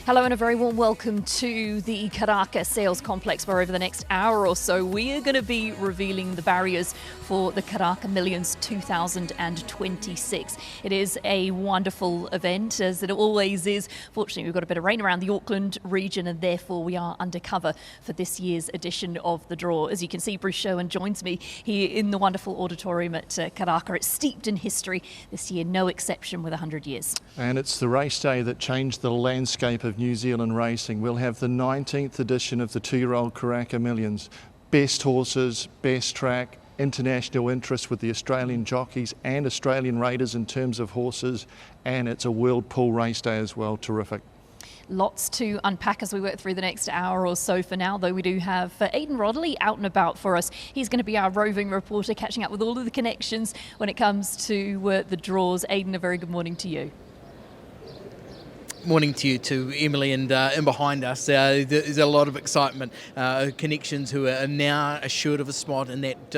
Hello and a very warm welcome to the Karaka Sales Complex, where over the next hour or so we are going to be revealing the barriers for the Karaka Millions 2026. It is a wonderful event, as it always is. Fortunately, we've got a bit of rain around the Auckland region, and therefore we are undercover for this year's edition of the draw. As you can see, Bruce Sherwin joins me here in the wonderful auditorium at Karaka. It's steeped in history this year, no exception with 100 years. And it's the race day that changed the landscape of New Zealand racing. We'll have the 19th edition of the 2-year-old Karaka Millions. Best horses, best track, international interest with the Australian jockeys and Australian raiders in terms of horses, and it's a World Pool race day as well. Terrific. Lots to unpack as we work through the next hour or so. For now, though, we do have Aidan Rodley out and about for us. He's going to be our roving reporter, catching up with all of the connections when it comes to the draws. Aidan, a very good morning to you. Morning to you too, Emily, and in behind us there's a lot of excitement. Connections who are now assured of a spot in that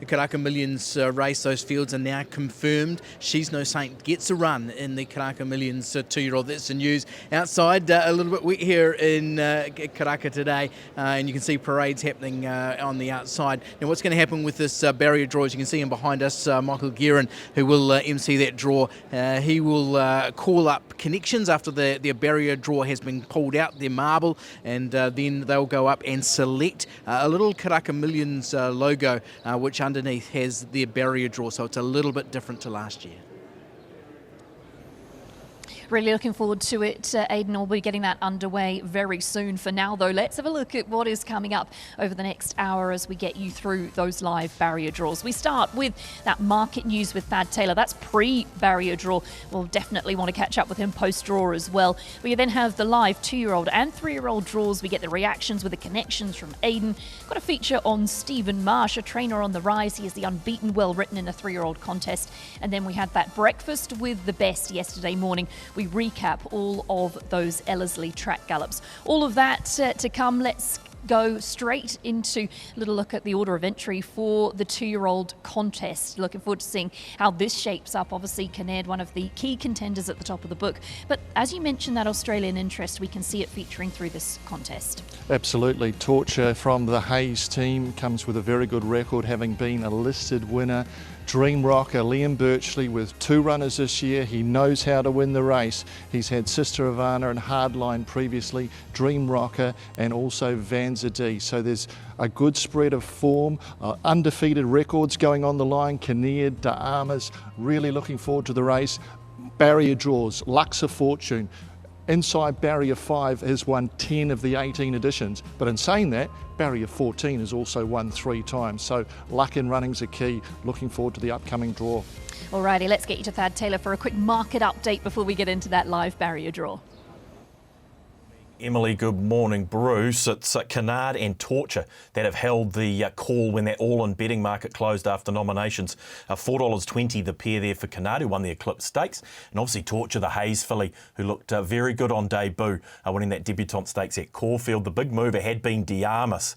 Karaka Millions race. Those fields are now confirmed. She's No Saint gets a run in the Karaka Millions 2-year-old. That's the news. Outside, a little bit wet here in Karaka today, and you can see parades happening on the outside. Now, what's going to happen with this barrier draw, as you can see in behind us, Michael Guerin, who will MC that draw, he will call up connections after their barrier draw has been pulled out, their marble, and then they'll go up and select a little Karaka Millions logo, which underneath has their barrier draw, so it's a little bit different to last year. Really looking forward to it, Aidan. We'll be getting that underway very soon. For now, though, let's have a look at what is coming up over the next hour as we get you through those live barrier draws. We start with that market news with Thad Taylor. That's pre-barrier draw. We'll definitely want to catch up with him post-draw as well. We then have the live 2-year-old and 3-year-old draws. We get the reactions with the connections from Aidan. Got a feature on Stephen Marsh, a trainer on the rise. He is the unbeaten, well-written in a 3-year-old contest. And then we had that breakfast with the best yesterday morning. We recap all of those Ellerslie track gallops. All of that to come. Let's go straight into a little look at the order of entry for the 2-year-old contest. Looking forward to seeing how this shapes up. Obviously, Kinnaird, one of the key contenders at the top of the book. But as you mentioned, that Australian interest, we can see it featuring through this contest. Absolutely. Torture from the Hayes team comes with a very good record, having been a listed winner. Dream Rocker, Liam Birchley with 2 runners this year. He knows how to win the race. He's had Sister Ivana and Hardline previously, Dream Rocker, and also Vanzadee. So there's a good spread of form, undefeated records going on the line. Kinnaird, De Armas, really looking forward to the race. Barrier draws, Luxor Fortune. Inside Barrier 5 has won 10 of the 18 editions, but in saying that, Barrier 14 has also won 3 times, so luck in running's a key. Looking forward to the upcoming draw. Alrighty, let's get you to Thad Taylor for a quick market update before we get into that live barrier draw. Emily, good morning. Bruce, it's Kinnaird and Torture that have held the call when that all-in betting market closed after nominations. $4.20 the pair there for Kinnaird, who won the Eclipse Stakes, and obviously Torture, the Hayes filly, who looked very good on debut, winning that debutante stakes at Caulfield. The big mover had been De Armas.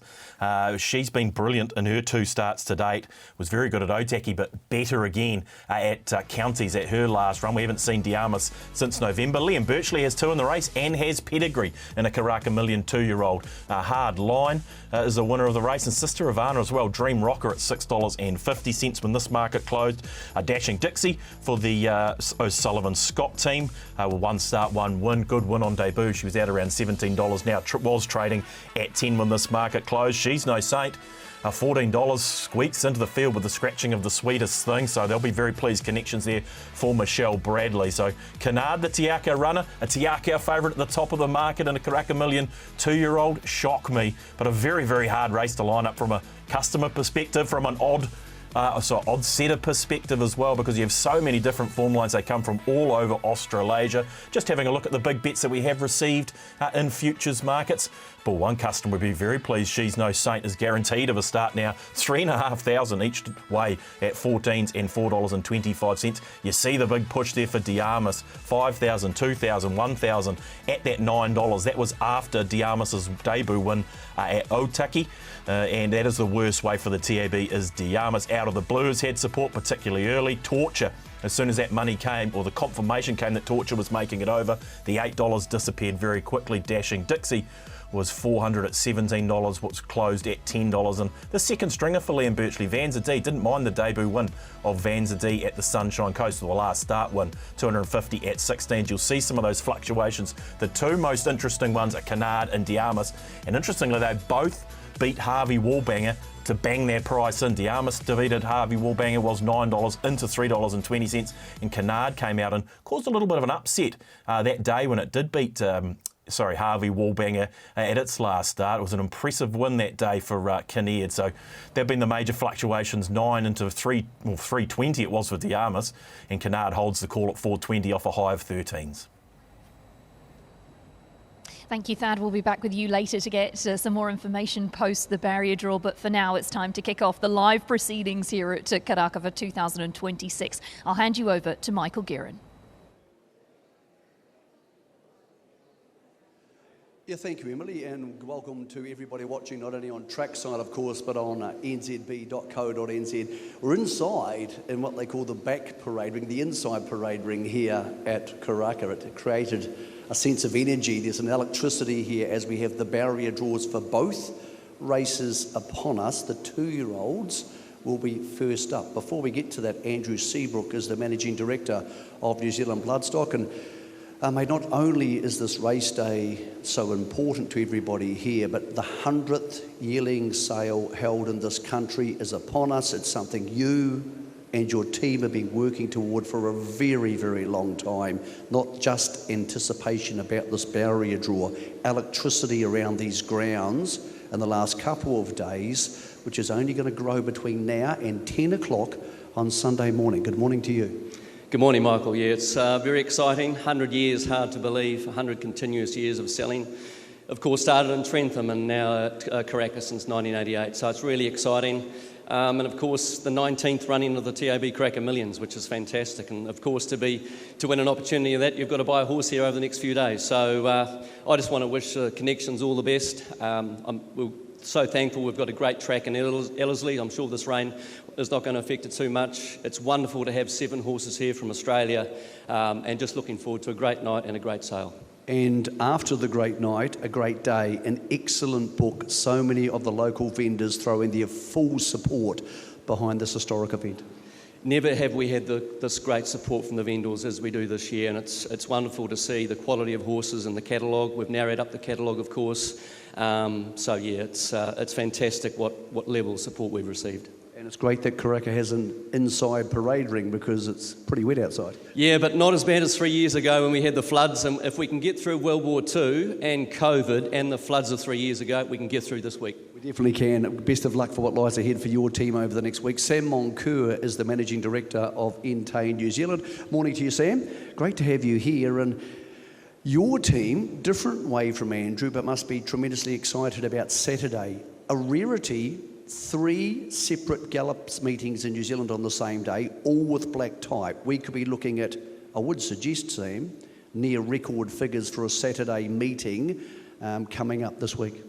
She's been brilliant in her 2 starts to date, was very good at Otaki, but better again at Counties at her last run. We haven't seen De Armas since November. Liam Birchley has 2 in the race and has pedigree in a Karaka Million 2-year-old. Hard Line is the winner of the race, and Sister Ivana as well. Dream Rocker at $6.50 when this market closed. Dashing Dixie for the O'Sullivan Scott team with 1 start, 1 win. Good win on debut. She was out around $17 now. Was trading at 10 when this market closed. She's No Saint. $14 squeaks into the field with the scratching of the sweetest thing, so they'll be very pleased connections there for Michelle Bradley. So Kinnaird, the Te Akau runner, a Te Akau favourite at the top of the market, and a Karaka Million 2-year-old, shock me, but a very, very hard race to line up from a customer perspective, from an odd setter perspective as well, because you have so many different form lines. They come from all over Australasia. Just having a look at the big bets that we have received in futures markets. But one customer would be very pleased. She's No Saint is guaranteed of a start now. 3,500 each way at 14s and $4.25. You see the big push there for De Armas. 5,000, 2,000, 1,000 at that $9. That was after De Armas's debut win at Otaki. And that is the worst way for the TAB, is De Armas out of the blue has had support, particularly early. Torture As soon as that money came, or the confirmation came that Torture was making it over, the $8 disappeared very quickly. Dashing Dixie was $400 at $17, which closed at $10. And the second stringer for Liam Birchley, Vanzadee, didn't mind the debut win of Vanzadee at the Sunshine Coast, or the last start win, $250 at 16. You'll see some of those fluctuations. The two most interesting ones are Canard and Diarmas, and interestingly, they both beat Harvey Wallbanger to bang their price in. Diarmas defeated Harvey Wallbanger, was $9 into $3.20, and Canard came out and caused a little bit of an upset that day when it did beat Harvey Wallbanger at its last start. It was an impressive win that day for Kinnaird. So there have been the major fluctuations, 9 into 320 it was for Diarmas, and Canard holds the call at 420 off a high of 13s. Thank you, Thad. We'll be back with you later to get some more information post the barrier draw. But for now, it's time to kick off the live proceedings here at Karaka for 2026. I'll hand you over to Michael Guerin. Yeah, thank you, Emily, and welcome to everybody watching, not only on trackside, of course, but on nzb.co.nz. We're inside in what they call the back parade ring, the inside parade ring here at Karaka. It created a sense of energy. There's an electricity here as we have the barrier draws for both races upon us. The 2-year-olds will be first up. Before we get to that, Andrew Seabrook is the Managing Director of New Zealand Bloodstock, and mate, not only is this race day so important to everybody here, but the 100th yearling sale held in this country is upon us. It's something you and your team have been working toward for a very, very long time. Not just anticipation about this barrier draw, electricity around these grounds in the last couple of days, which is only going to grow between now and 10 o'clock on Sunday morning. Good morning to you. Good morning, Michael. Yeah, it's very exciting. 100 years, hard to believe. 100 continuous years of selling. Of course, started in Trentham and now at Karaka since 1988. So it's really exciting. And of course, the 19th running of the TAB Karaka Millions, which is fantastic. And of course, to win an opportunity of that, you've got to buy a horse here over the next few days. So I just want to wish Connections all the best. We're so thankful we've got a great track in Ellerslie. I'm sure this rain is not going to affect it too much. It's wonderful to have 7 horses here from Australia, and just looking forward to a great night and a great sale. And after the great night, a great day, an excellent book. So many of the local vendors throwing their full support behind this historic event. Never have we had this great support from the vendors as we do this year, and it's wonderful to see the quality of horses in the catalogue. We've narrowed up the catalogue, of course. So yeah, it's fantastic what level of support we've received. And it's great that Karaka has an inside parade ring because it's pretty wet outside. Yeah, but not as bad as 3 years ago when we had the floods. And if we can get through World War II and COVID and the floods of 3 years ago, we can get through this week. We definitely can. Best of luck for what lies ahead for your team over the next week. Sam Moncur is the Managing Director of Entain New Zealand. Morning to you, Sam. Great to have you here. And your team, different way from Andrew, but must be tremendously excited about Saturday. A rarity. 3 separate gallops meetings in New Zealand on the same day, all with black type. We could be looking at, I would suggest, Sam, near record figures for a Saturday meeting coming up this week.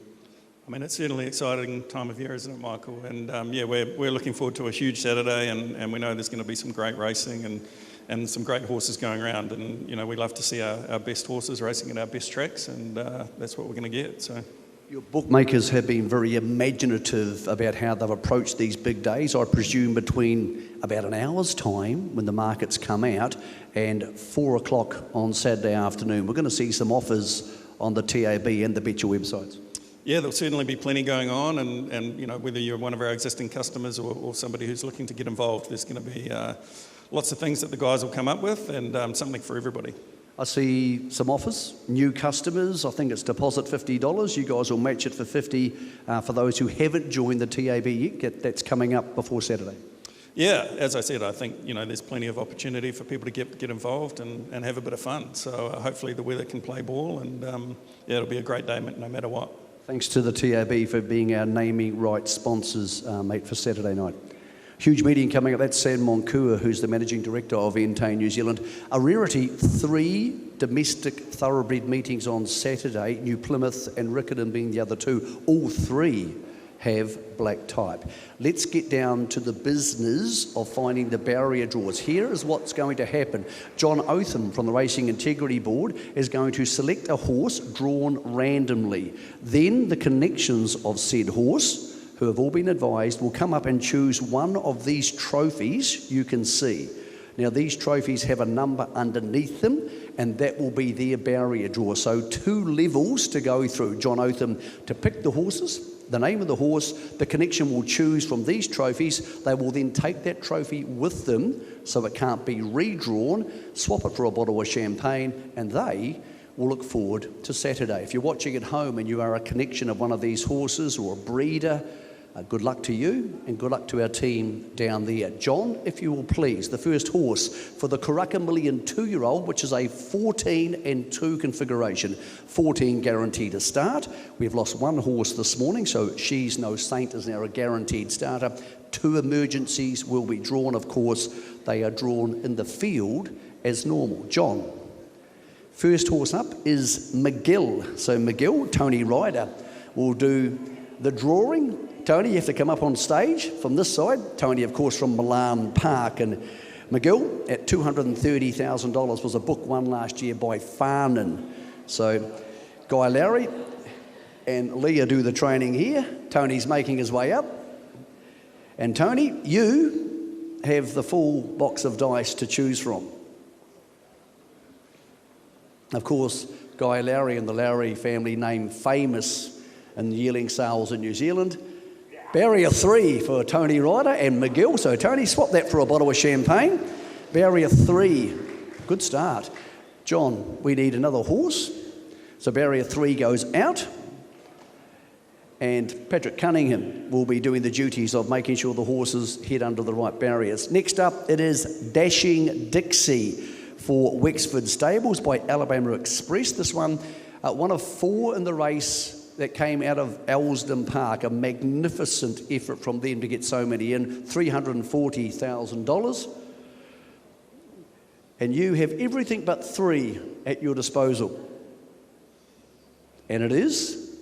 I mean, it's certainly an exciting time of year, isn't it, Michael? And yeah, we're looking forward to a huge Saturday, and we know there's going to be some great racing and some great horses going around. And, you know, we love to see our best horses racing at our best tracks, and that's what we're going to get. So. Your bookmakers have been very imaginative about how they've approached these big days. I presume between about an hour's time when the markets come out and 4 o'clock on Saturday afternoon, we're going to see some offers on the TAB and the Betcha websites. Yeah, there'll certainly be plenty going on, and you know, whether you're one of our existing customers or somebody who's looking to get involved, there's going to be lots of things that the guys will come up with, and something for everybody. I see some offers, new customers. I think it's deposit $50. You guys will match it for $50 for those who haven't joined the TAB yet. That's coming up before Saturday. Yeah, as I said, I think, you know, there's plenty of opportunity for people to get involved and have a bit of fun. So hopefully the weather can play ball, and yeah, it'll be a great day no matter what. Thanks to the TAB for being our naming rights sponsors, mate, for Saturday night. Huge meeting coming up. That's Sam Moncur, who's the Managing Director of Entain New Zealand. A rarity, 3 domestic thoroughbred meetings on Saturday, New Plymouth and Riccarton being the other 2. All 3 have black type. Let's get down to the business of finding the barrier draws. Here is what's going to happen. John Otham from the Racing Integrity Board is going to select a horse drawn randomly. Then the connections of said horse, who have all been advised, will come up and choose one of these trophies you can see. Now, these trophies have a number underneath them, and that will be their barrier draw. So 2 levels to go through. John Otham to pick the horses, the name of the horse, the connection will choose from these trophies. They will then take that trophy with them so it can't be redrawn, swap it for a bottle of champagne, and they will look forward to Saturday. If you're watching at home and you are a connection of one of these horses or a breeder, good luck to you and good luck to our team down there. John, if you will please, the first horse for the Karaka Million 2-year-old, which is a 14 and 2 configuration. 14 guaranteed to start. We've lost 1 horse this morning, so She's No Saint is now a guaranteed starter. 2 emergencies will be drawn, of course. They are drawn in the field as normal. John, first horse up is McGill. So McGill, Tony Ryder, will do the drawing. Tony, you have to come up on stage from this side. Tony, of course, from Milan Park. And McGill, at $230,000, was a book won last year by Farnan. So Guy Lowry and Leah do the training here. Tony's making his way up. And Tony, you have the full box of dice to choose from. Of course, Guy Lowry and the Lowry family name famous in yearling sales in New Zealand. Barrier 3 for Tony Ryder and McGill. So Tony, swap that for a bottle of champagne. Barrier 3, good start. John, we need another horse. So barrier 3 goes out. And Patrick Cunningham will be doing the duties of making sure the horses head under the right barriers. Next up, it is Dashing Dixie for Wexford Stables by Alabama Express. This one of 4 in the race that came out of Elsdon Park. A magnificent effort from them to get so many in, $340,000. And you have everything but 3 at your disposal. And it is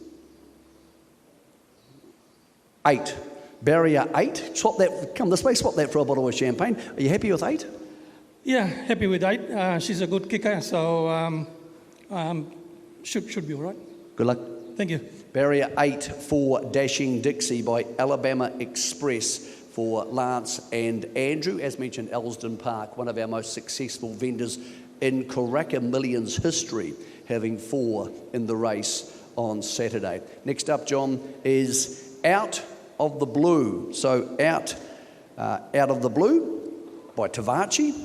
8. Barrier 8. Swap that, come this way, swap that for a bottle of champagne. Are you happy with 8? Yeah, happy with 8. She's a good kicker, so should be all right. Good luck. Thank you. Barrier 8 for Dashing Dixie by Alabama Express for Lance and Andrew. As mentioned, Elsdon Park, one of our most successful vendors in Karaka Millions history, having 4 in the race on Saturday. Next up, John, is Out of the Blue. So Out of the Blue by Tavachi.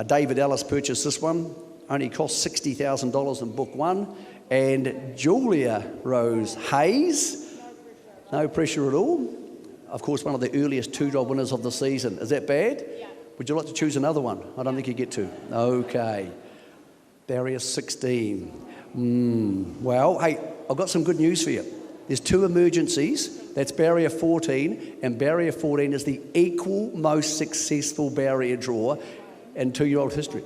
David Ellis purchased this one. Only cost $60,000 in book 1. And Julia Rose Hayes, no pressure at all. Of course, one of the earliest 2-year-old winners of the season. Is that bad? Yeah. Would you like to choose another one? I don't think you get to. Okay. Barrier 16. Well, hey, I've got some good news for you. There's 2 emergencies. That's barrier 14, and barrier 14 is the equal most successful barrier draw in 2-year-old history.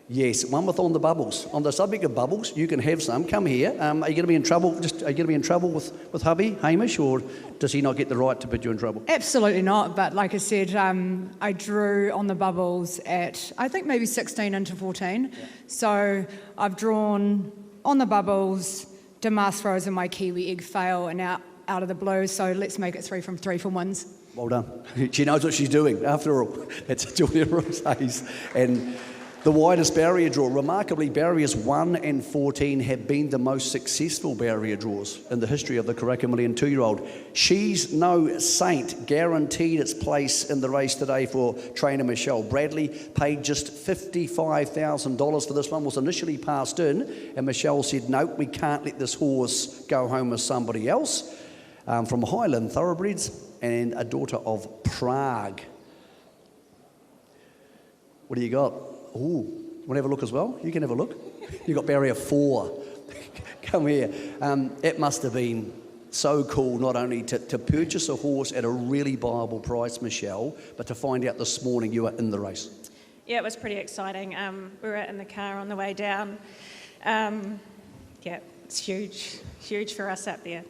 Yes, one with On the Bubbles. On the subject of bubbles, you can have some. Come here. Are you going to be in trouble? Are you going to be in trouble with hubby, Hamish, or does he not get the right to put you in trouble? Absolutely not. But like I said, I drew On the Bubbles at, I think, maybe 16 into 14. Yeah. So I've drawn On the Bubbles, Damasros and my Kiwi Egg Fail, and out of the blue. So let's make it 3 from 3 for wins. Well done. She knows what she's doing. After all, that's Julia Rose Hayes. And the widest barrier draw. Remarkably, barriers 1 and 14 have been the most successful barrier draws in the history of the Karaka Million 2-year-old. She's No Saint guaranteed its place in the race today for trainer Michelle Bradley. Paid just $55,000 for this one. Was initially passed in, and Michelle said, no, we can't let this horse go home with somebody else. From Highland Thoroughbreds and a daughter of Prague. What do you got? Ooh, want to have a look as well? You can have a look. You got barrier 4. Come here. It must have been so cool not only to purchase a horse at a really viable price, Michelle, but to find out this morning you were in the race. Yeah, it was pretty exciting. We were in the car on the way down. Yeah, it's huge for us up there.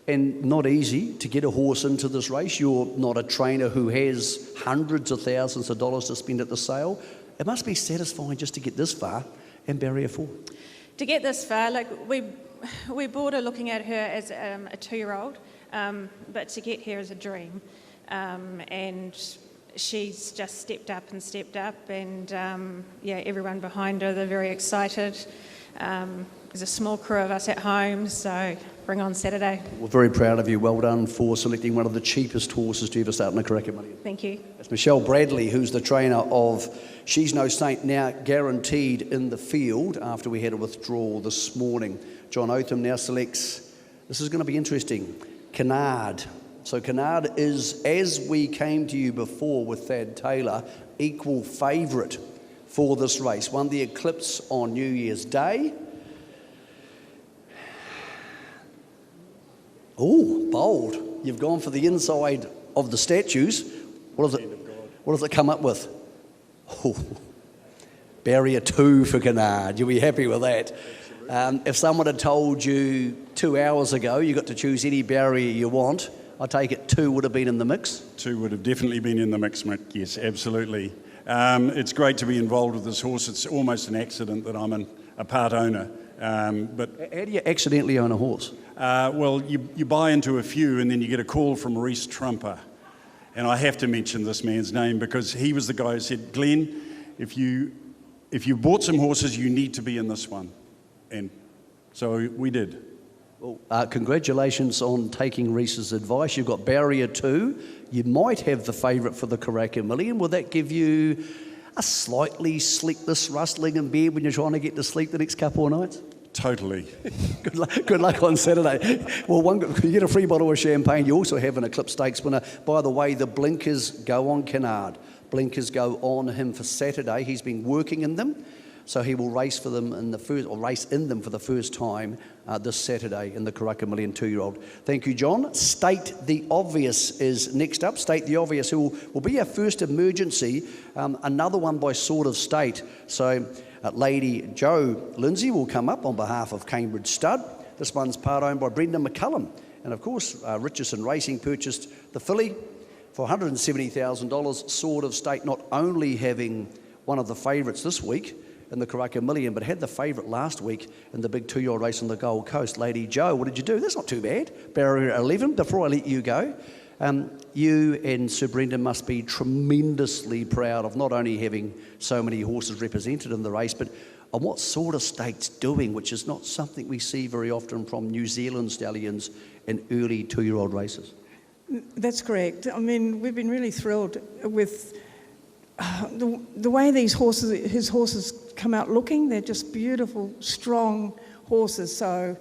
and not easy to get a horse into this race. You're not a trainer who has hundreds of thousands of dollars to spend at the sale. It must be satisfying just to get this far and barrier 4. To get this far, like we bought her looking at her as a 2-year-old, but to get here is a dream. And she's just stepped up, and everyone behind her, they're very excited. There's a small crew of us at home, so bring on Saturday. We're very proud of you. Well done for selecting one of the cheapest horses to ever start in the Karaka Millions. Thank you. It's Michelle Bradley, who's the trainer of She's No Saint, now guaranteed in the field after we had a withdrawal this morning. John Otham now selects, this is going to be interesting, Canard. So Canard is, as we came to you before with Thad Taylor, equal favourite for this race. Won the Eclipse on New Year's Day. Oh, bold. You've gone for the inside of the statues. What does it come up with? Oh, barrier 2 for Canard. You'll be happy with that. If someone had told you 2 hours ago you got to choose any barrier you want, I take it 2 would have been in the mix? 2 would have definitely been in the mix, Mick. Yes, absolutely. It's great to be involved with this horse. It's almost an accident that I'm a part owner. But how do you accidentally own a horse? Well, you buy into a few and then you get a call from Reece Trumper. And I have to mention this man's name because he was the guy who said, Glenn, if you bought some horses, you need to be in this one. And so we did. Well, congratulations on taking Reece's advice. You've got barrier 2. You might have the favourite for the Karaka Million. Will that give you a slightly sleepless, rustling in bed when you're trying to get to sleep the next couple of nights? Totally. Good luck on Saturday. Well, you get a free bottle of champagne. You also have an Eclipse Stakes winner. By the way, the blinkers go on Canard. Blinkers go on him for Saturday. He's been working in them, so he will race for them race in them for the first time this Saturday in the Karaka Million 2-year-old. Thank you, John. State the Obvious is next up. State the Obvious, who will be our first emergency. Another one by Sword of State. So Lady Joe Lindsay will come up on behalf of Cambridge Stud. This one's part owned by Brendan McCullum. And of course, Richardson Racing purchased the filly for $170,000. Sword of State not only having one of the favourites this week in the Karaka Million, but had the favourite last week in the big 2-year-old race on the Gold Coast. Lady Joe, what did you do? That's not too bad. Barrier 11, before I let you go. You and Sir Brendan must be tremendously proud of not only having so many horses represented in the race, but on what Sword of State's doing, which is not something we see very often from New Zealand stallions in early 2-year-old races. That's correct. I mean, we've been really thrilled with the way his horses come out looking. They're just beautiful, strong horses. So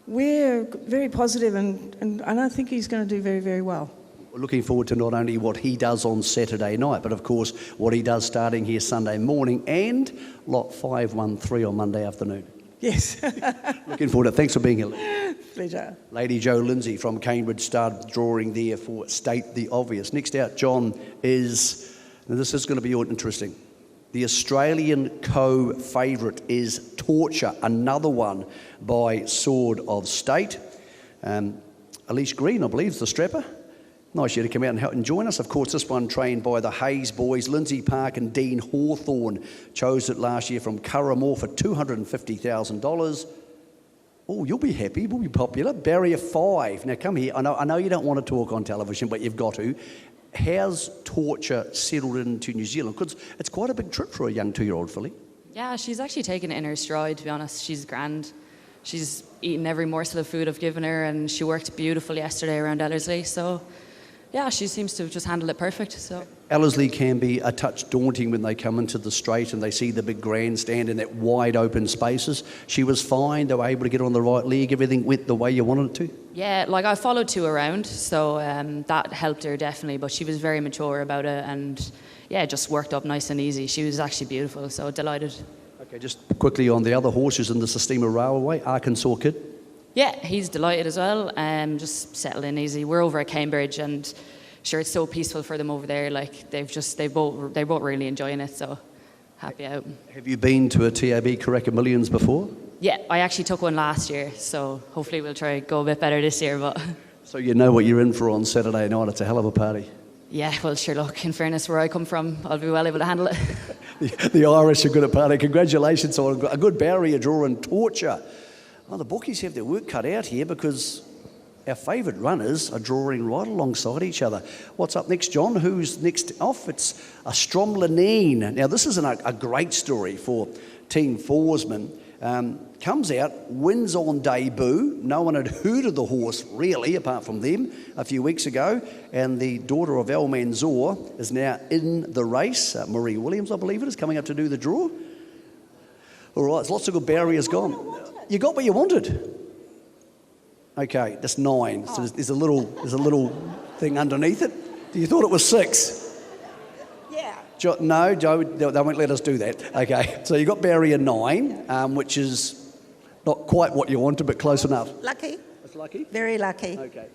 we're very positive, and I think he's going to do very, very well. We're looking forward to not only what he does on Saturday night, but of course what he does starting here Sunday morning and Lot 513 on Monday afternoon. Yes. Looking forward to it. Thanks for being here. Pleasure. Lady Joe Lindsay from Cambridge Stud drawing there for State the Obvious. Next out, John, is, and this is going to be interesting, the Australian co-favourite is Torture, another one by Sword of State. Elise Green, I believe, is the strapper. Nice you to come out and help and join us. Of course, this one trained by the Hayes boys. Lindsay Park and Dean Hawthorne chose it last year from Curramore for $250,000. Oh, you'll be happy. We'll be popular. Barrier 5. Now, come here. I know you don't want to talk on television, but you've got to. How's Torture settled into New Zealand? Because it's quite a big trip for a young 2-year-old filly. Yeah, she's actually taken it in her stride, to be honest. She's grand. She's eaten every morsel of food I've given her, and she worked beautiful yesterday around Ellerslie. So, yeah, she seems to have just handled it perfect. So Ellerslie can be a touch daunting when they come into the straight and they see the big grandstand in that wide open spaces. She was fine. They were able to get on the right leg. Everything went the way you wanted it to. Yeah, like I followed 2 around, so that helped her definitely. But she was very mature about it, and yeah, it just worked up nice and easy. She was actually beautiful, so delighted. Okay, just quickly on the other horses in the Sistema Railway, Arkansas Kid. Yeah, he's delighted as well. Just settled in easy. We're over at Cambridge, and sure, it's so peaceful for them over there. Like they're both really enjoying it. So happy out. Have you been to a TAB Karaka Millions before? Yeah, I actually took one last year, so hopefully we'll try go a bit better this year. But So you know what you're in for on Saturday night. It's a hell of a party. yeah, well, sure, look, in fairness, where I come from, I'll be well able to handle it. The Irish are good at party. Congratulations on a good barrier draw and torture. Oh, the bookies have their work cut out here because our favourite runners are drawing right alongside each other. What's up next, John? Who's next off? It's a Stromlinine. Now, this isn't a great story for Team Forsman. Comes out, wins on debut. No one had heard of the horse, really, apart from them a few weeks ago. And the daughter of El Manzoor is now in the race. Marie Williams, I believe it is, coming up to do the draw. All right, there's lots of good barriers gone. You got what you wanted. Okay, that's 9. So there's a little thing underneath it. You thought it was 6. No, Joe, they won't let us do that. Okay, so you got barrier 9, which is not quite what you wanted, but close enough. Lucky. That's lucky? Very lucky. Okay.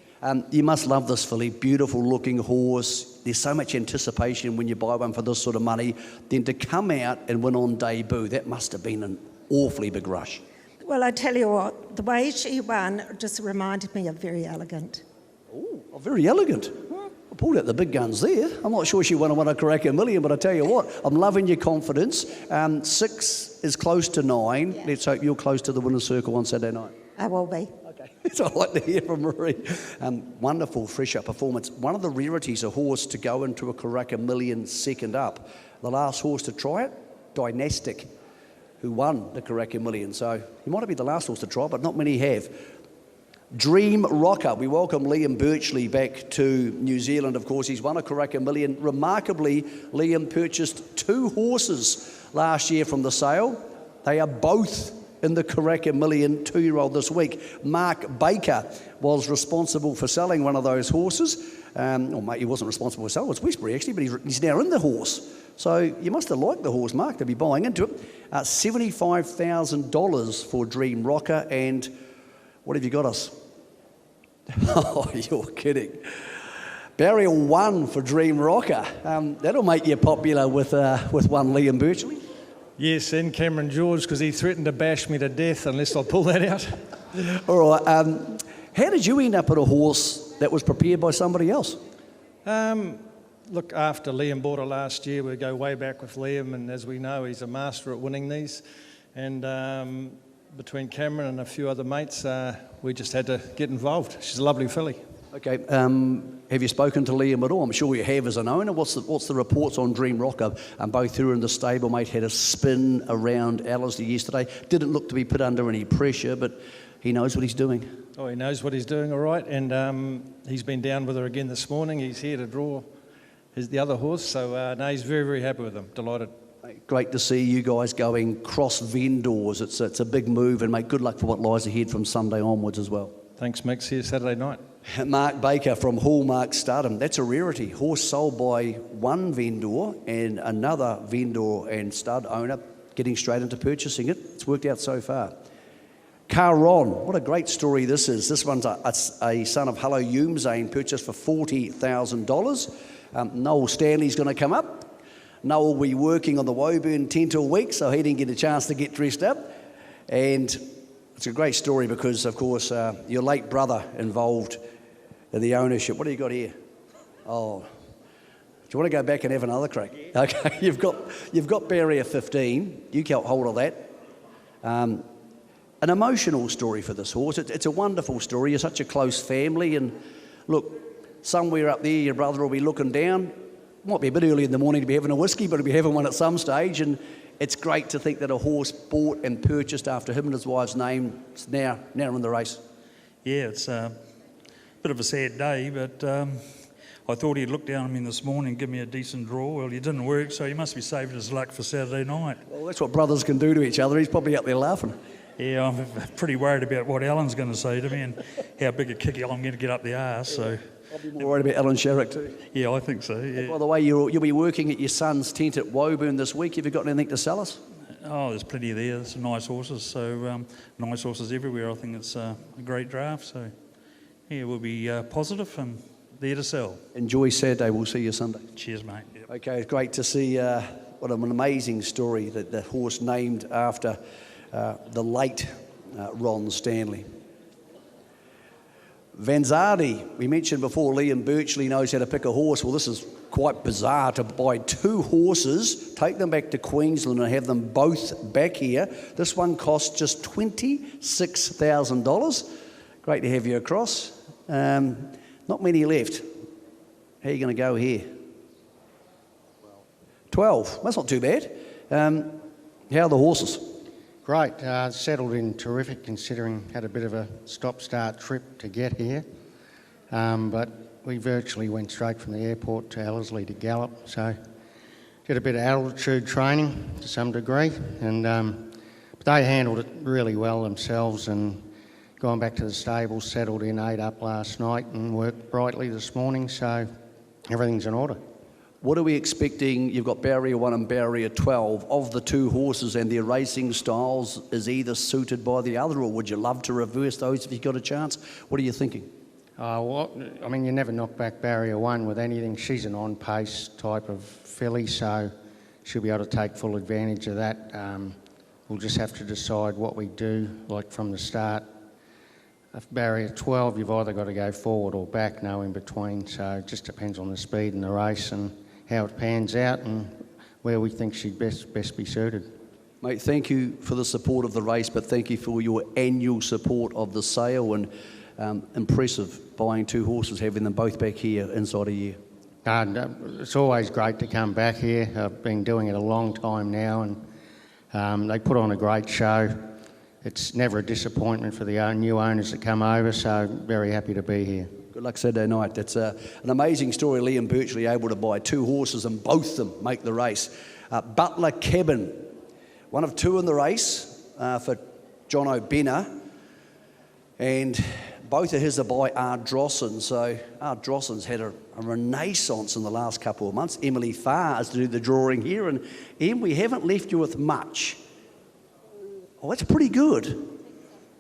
You must love this filly. Beautiful looking horse. There's so much anticipation when you buy one for this sort of money. Then to come out and win on debut, that must have been an awfully big rush. Well, I tell you what, the way she won just reminded me of Very Elegant. Oh, very elegant. I pulled out the big guns there. I'm not sure she won a Karaka Million, but I tell you what, I'm loving your confidence. 6 is close to 9. Yeah. Let's hope you're close to the winner's circle on Saturday night. I will be. Okay, that's what I like to hear from Marie. Wonderful, fresh-up performance. One of the rarities, a horse to go into a Karaka Million second up. The last horse to try it, Dynastic, who won the Karaka Million. So he might have been the last horse to try, but not many have. Dream Rocker. We welcome Liam Birchley back to New Zealand, of course. He's won a Karaka Million. Remarkably, Liam purchased 2 horses last year from the sale. They are both in the Karaka Million 2-year-old this week. Mark Baker was responsible for selling one of those horses. He wasn't responsible for selling, it was Westbury actually, but he's now in the horse. So you must have liked the horse, Mark, to be buying into it. $75,000 for Dream Rocker. And what have you got us? Oh, you're kidding. Barrier 1 for Dream Rocker. That'll make you popular with one Liam Birchley. Yes, and Cameron George, because he threatened to bash me to death unless I pull that out. All right. How did you end up at a horse that was prepared by somebody else? Look, after Liam bought her last year, we go way back with Liam, and as we know, he's a master at winning these. And between Cameron and a few other mates, we just had to get involved. She's a lovely filly. Okay. Have you spoken to Liam at all? I'm sure you have as an owner. What's the reports on Dream Rocker? Both her and the stablemate had a spin around Ellerslie yesterday. Didn't look to be put under any pressure, but he knows what he's doing. Oh, he knows what he's doing, all right. And he's been down with her again this morning. He's here to draw the other horse. So, no, he's very, very happy with him. Delighted. Great to see you guys going cross vendors. It's a big move, and mate, good luck for what lies ahead from Sunday onwards as well. Thanks, Mick. See you Saturday night. Mark Baker from Hallmark Stardom. That's a rarity. Horse sold by one vendor and another vendor and stud owner getting straight into purchasing it. It's worked out so far. Caron, what a great story this is. This one's a son of Hello Youmzane, purchased for $40,000. Noel Stanley's going to come up. Noel will be working on the Woburn tent all week, so he didn't get a chance to get dressed up. And it's a great story because, of course, your late brother involved in the ownership. What do you got here? Oh, do you want to go back and have another crack? Yeah. Okay, you've got barrier 15. You can't hold of that. An emotional story for this horse. It's a wonderful story. You're such a close family, and look, somewhere up there, your brother will be looking down. Might be a bit early in the morning to be having a whiskey, but he'll be having one at some stage. And it's great to think that a horse bought and purchased after him and his wife's name is now in the race. Yeah, it's a bit of a sad day, but I thought he'd look down on me this morning and give me a decent draw. Well, it didn't work, so he must be saving his luck for Saturday night. Well, that's what brothers can do to each other. He's probably up there laughing. Yeah, I'm pretty worried about what Alan's going to say to me and how big a kick I'm going to get up the arse. So I'll be more worried about Alan Sherrick too. Yeah, I think so. Yeah. By the way, you'll be working at your son's tent at Woburn this week. Have you got anything to sell us? Oh, there's plenty there. There's some nice horses. So nice horses everywhere. I think it's a great draft. So yeah, we'll be positive and there to sell. Enjoy Saturday. We'll see you Sunday. Cheers, mate. Yep. Okay, it's great to see what an amazing story that the horse named after the late Ron Stanley. Vanzardi, we mentioned before, Liam Birchley knows how to pick a horse. Well, this is quite bizarre to buy 2 horses, take them back to Queensland and have them both back here. This one cost just $26,000. Great to have you across. Not many left. How are you going to go here? 12. That's not too bad. How are the horses? Great, settled in terrific considering had a bit of a stop-start trip to get here. But we virtually went straight from the airport to Ellerslie to gallop, so did a bit of altitude training to some degree, and but they handled it really well themselves and gone back to the stables, settled in, ate up last night and worked brightly this morning, so everything's in order. What are we expecting? You've got barrier 1 and barrier 12. Of the 2 horses and their racing styles, is either suited by the other, or would you love to reverse those if you got a chance? What are you thinking? Well, I mean, you never knock back barrier 1 with anything. She's an on-pace type of filly, so she'll be able to take full advantage of that. We'll just have to decide what we do, like from the start. Barrier 12, you've either got to go forward or back, no in between, so it just depends on the speed in the race and how it pans out and where we think she'd best be suited. Mate, thank you for the support of the race, but thank you for your annual support of the sale, and impressive buying 2 horses, having them both back here inside a year. It's always great to come back here. I've been doing it a long time now, and they put on a great show. It's never a disappointment for the new owners that come over, so very happy to be here. Good luck Saturday night. That's an amazing story. Liam Birchley able to buy 2 horses and both them make the race. Butler Cabin, one of 2 in the race for John O'Benner, and both of his are by Ardrossan. So Ardrossan's had a renaissance in the last couple of months. Emily Farr is to do the drawing here, and Em, we haven't left you with much. Oh, that's pretty good.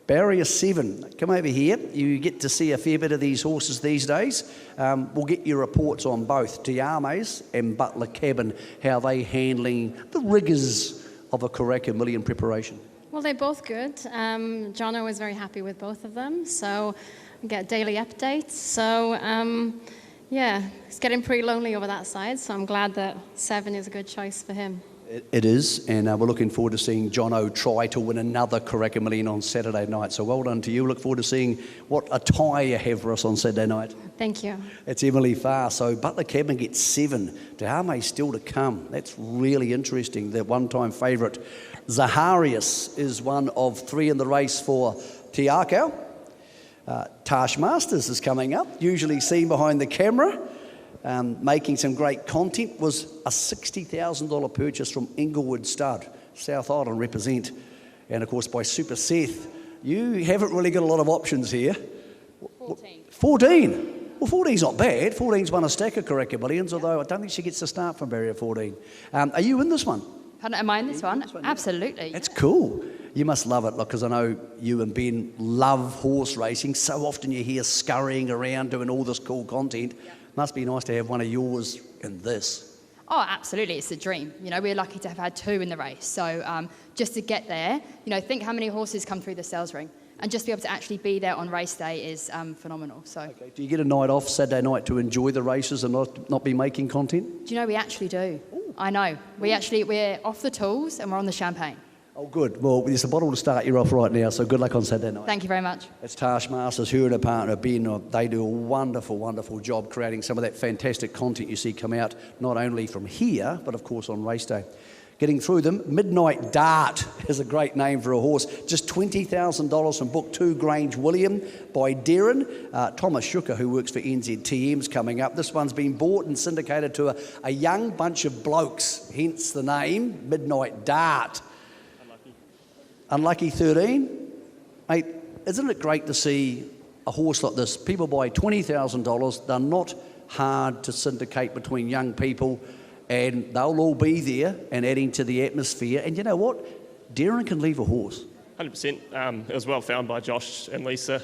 Barrier 7, come over here. You get to see a fair bit of these horses these days. We'll get your reports on both Tiame's and Butler Cabin, how they handling the rigours of a Karaka Million preparation. Well, they're both good. Jono was very happy with both of them, so we get daily updates. So, yeah, it's getting pretty lonely over that side, so I'm glad that 7 is a good choice for him. It is, and we're looking forward to seeing Jono try to win another Karaka Million on Saturday night. So well done to you. Look forward to seeing what attire you have for us on Saturday night. Thank you. It's Emily Farr. So Butler Cabin gets 7. Tehame still to come. That's really interesting. The one-time favourite Zaharias is one of 3 in the race for Tiakau. Tash Masters is coming up, usually seen behind the camera. Making some great content, was a $60,000 purchase from Inglewood Stud, South Island represent, and of course by Super Seth. You haven't really got a lot of options here. 14. Well, 14's not bad. 14's won a stack of Karaka Millions, although I don't think she gets to start from barrier 14. Are you in this one? Am I in this one? Absolutely. That's cool. You must love it, because I know you and Ben love horse racing. So often you hear scurrying around doing all this cool content. Must be nice to have one of yours in this. Oh, absolutely. It's a dream. You know, we're lucky to have had 2 in the race. So just to get there, you know, think how many horses come through the sales ring. And just to be able to actually be there on race day is phenomenal. So, okay. Do you get a night off Saturday night to enjoy the races and not be making content? Do you know, we actually do. Ooh. I know. We're off the tools and we're on the champagne. Oh, good. Well, there's a bottle to start you off right now, so good luck on Saturday night. Thank you very much. It's Tash Masters, her and her partner, Ben. They do a wonderful, wonderful job creating some of that fantastic content you see come out, not only from here, but of course on race day. Getting through them, Midnight Dart is a great name for a horse. Just $20,000 from Book 2 Grange William by Darren. Thomas Shuker, who works for NZTM's coming up. This one's been bought and syndicated to a young bunch of blokes, hence the name, Midnight Dart. Unlucky 13. Mate, isn't it great to see a horse like this? People buy $20,000. They're not hard to syndicate between young people, and they'll all be there and adding to the atmosphere. And you know what? Darren can leave a horse. 100%. It was well found by Josh and Lisa.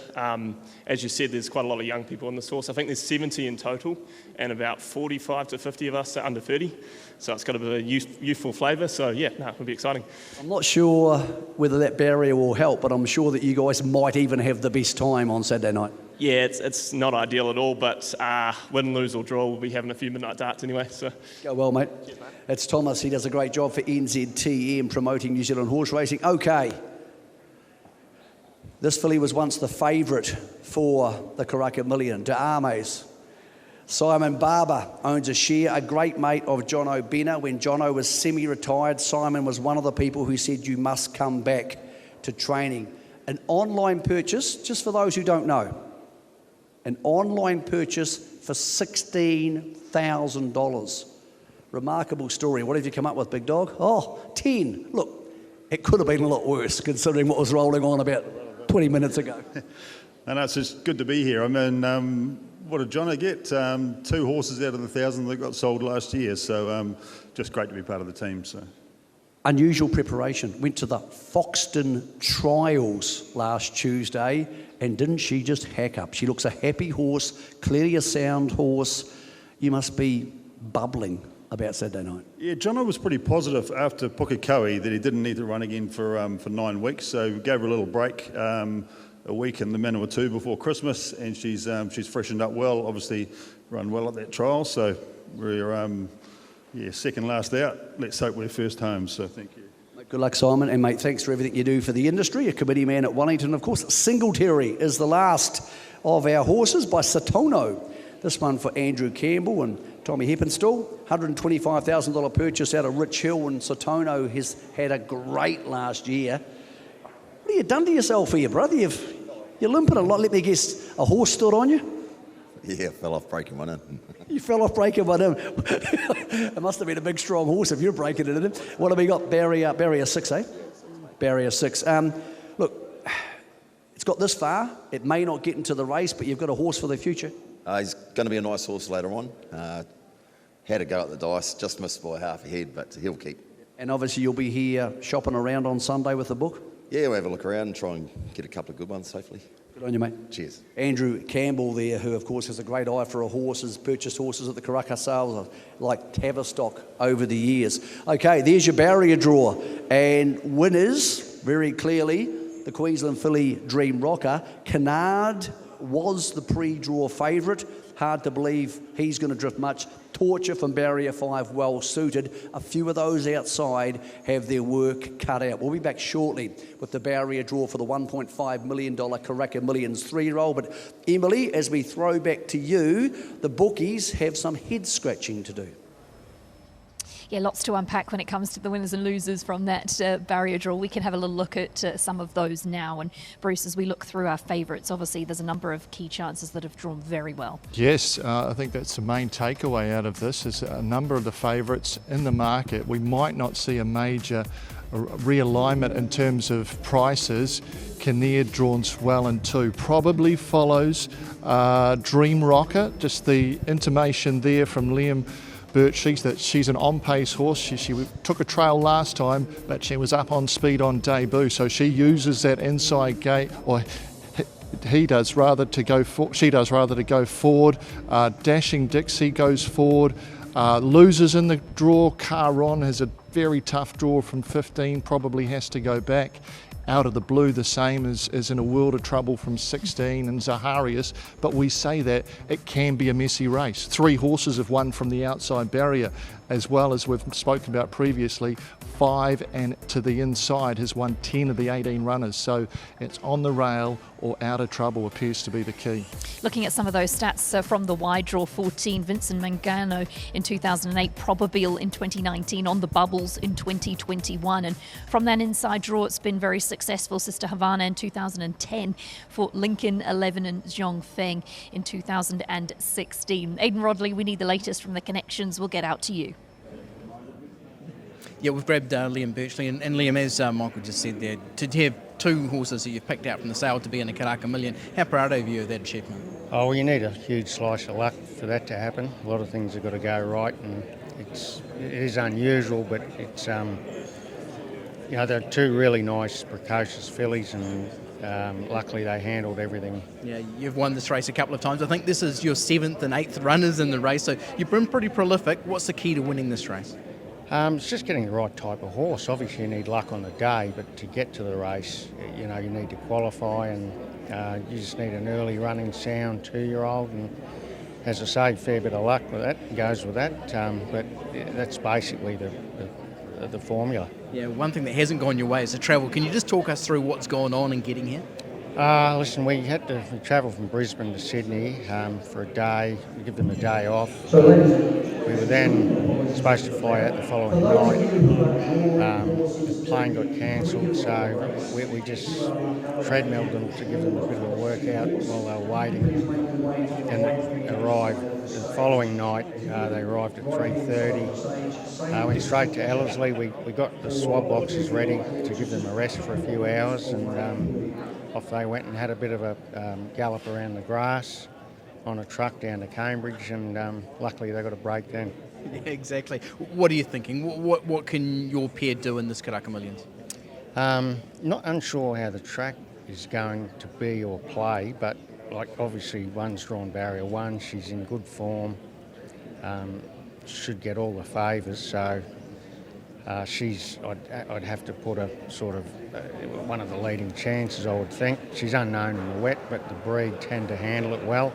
As you said, there's quite a lot of young people in this horse. I think there's 70 in total, and about 45 to 50 of us are under 30. So it's got a bit of youthful flavour. So yeah, it'll be exciting. I'm not sure whether that barrier will help, but I'm sure that you guys might even have the best time on Saturday night. Yeah, it's not ideal at all, but win, lose or draw, we'll be having a few midnight darts anyway. So go well, mate. Cheers, mate. It's Thomas. He does a great job for NZTM promoting New Zealand horse racing. Okay. This filly was once the favourite for the Karaka Million. De Armes. Simon Barber owns a share, a great mate of Jono Benner. When Jono was semi-retired, Simon was one of the people who said you must come back to training. An online purchase, just for those who don't know, an online purchase for $16,000. Remarkable story. What have you come up with, big dog? Oh, 10. Look, it could have been a lot worse considering what was rolling on about 20 minutes ago. And it's just good to be here. I mean, what did Jono get? 2 horses out of the 1,000 that got sold last year. So just great to be part of the team. So unusual preparation. Went to the Foxton Trials last Tuesday, and didn't she just hack up? She looks a happy horse, clearly a sound horse. You must be bubbling about Saturday night. Yeah, Jono was pretty positive after Pukekohe that he didn't need to run again for 9 weeks. So we gave her a little break. A week and the minute or two before Christmas, and she's freshened up well. Obviously, run well at that trial. So we're second last out. Let's hope we're first home. So thank you. Good luck, Simon, and mate, thanks for everything you do for the industry. A committee man at Wellington, of course. Singletary is the last of our horses by Satono. This one for Andrew Campbell and Tommy Heppenstall. $125,000 purchase out of Rich Hill, and Satono has had a great last year. What have you done to yourself here, brother? You're limping a lot. Let me guess, a horse stood on you? Yeah, fell off breaking one in. You fell off breaking one in. It must have been a big, strong horse if you're breaking it in. What have we got? Barrier 6, eh? Barrier 6. Look, it's got this far. It may not get into the race, but you've got a horse for the future. He's going to be a nice horse later on. Had a go at the dice, just missed by half a head, but he'll keep. And obviously you'll be here shopping around on Sunday with the book? Yeah, we'll have a look around and try and get a couple of good ones, hopefully. Good on you, mate. Cheers. Andrew Campbell there, who of course has a great eye for horses, purchased horses at the Karaka sales like Tavistock over the years. Okay, there's your barrier draw. And winners, very clearly, the Queensland filly Dream Rocker. Kennard was the pre-draw favourite. Hard to believe he's going to drift much. Torture from Barrier 5, well suited. A few of those outside have their work cut out. We'll be back shortly with the barrier draw for the $1.5 million Karaka Millions 3-year-old. But Emily, as we throw back to you, the bookies have some head scratching to do. Yeah, lots to unpack when it comes to the winners and losers from that barrier draw. We can have a little look at some of those now. And Bruce, as we look through our favourites, obviously there's a number of key chances that have drawn very well. Yes, I think that's the main takeaway out of this is a number of the favourites in the market. We might not see a major realignment in terms of prices. Kinnear drawn well in 2. Probably follows Dream Rocker. Just the intimation there from Liam Birchley that she's an on-pace horse. She took a trail last time, but she was up on speed on debut, so she uses that inside gate, or she does rather to go forward. Dashing Dixie goes forward. Losers in the draw. Caron has a very tough draw from 15, probably has to go back. Out of the Blue, the same as in a world of trouble from 16, and Zaharias, but we say that it can be a messy race. 3 horses have won from the outside barrier, as well as we've spoken about previously. 5 and to the inside has won 10 of the 18 runners, so it's on the rail or out of trouble appears to be the key. Looking at some of those stats from the wide draw, 14, Vincent Mangano in 2008, Probabile in 2019, on the bubbles in 2021, and from that inside draw it's been very successful. Sister Havana in 2010, for Lincoln 11 and Zhong Feng in 2016. Aidan Rodley, we need the latest from the connections. We'll get out to you. Yeah, we've grabbed Liam Birchley, and Liam, as Michael just said there, to have 2 horses that you've picked out from the sale to be in a Karaka Million, how proud are you of that achievement? Oh, well, you need a huge slice of luck for that to happen. A lot of things have got to go right, and it is unusual, but it's they're two really nice, precocious fillies, and luckily they handled everything. Yeah, you've won this race a couple of times. I think this is your 7th and 8th runners in the race, so you've been pretty prolific. What's the key to winning this race? It's just getting the right type of horse. Obviously you need luck on the day, but to get to the race, you need to qualify, and you just need an early running sound 2-year-old, and as I say, fair bit of luck with that, goes with that, but that's basically the formula. Yeah, one thing that hasn't gone your way is the travel. Can you just talk us through what's gone on in getting here? Listen, we travelled from Brisbane to Sydney for a day. We give them a day off. We were then supposed to fly out the following night. The plane got cancelled, so we just treadmilled them to give them a bit of a workout while they were waiting. And it arrived the following night. They arrived at 3:30. Went straight to Ellerslie. We got the swab boxes ready to give them a rest for a few hours, and off they went and had a bit of a gallop around the grass on a truck down to Cambridge, and luckily they got a break then. Yeah, exactly. What are you thinking? What can your pair do in this Karaka Millions? Not unsure how the track is going to be or play, but obviously one's drawn barrier 1. She's in good form. Should get all the favours, so I'd have to put a sort of one of the leading chances, I would think. She's unknown in the wet, but the breed tend to handle it well.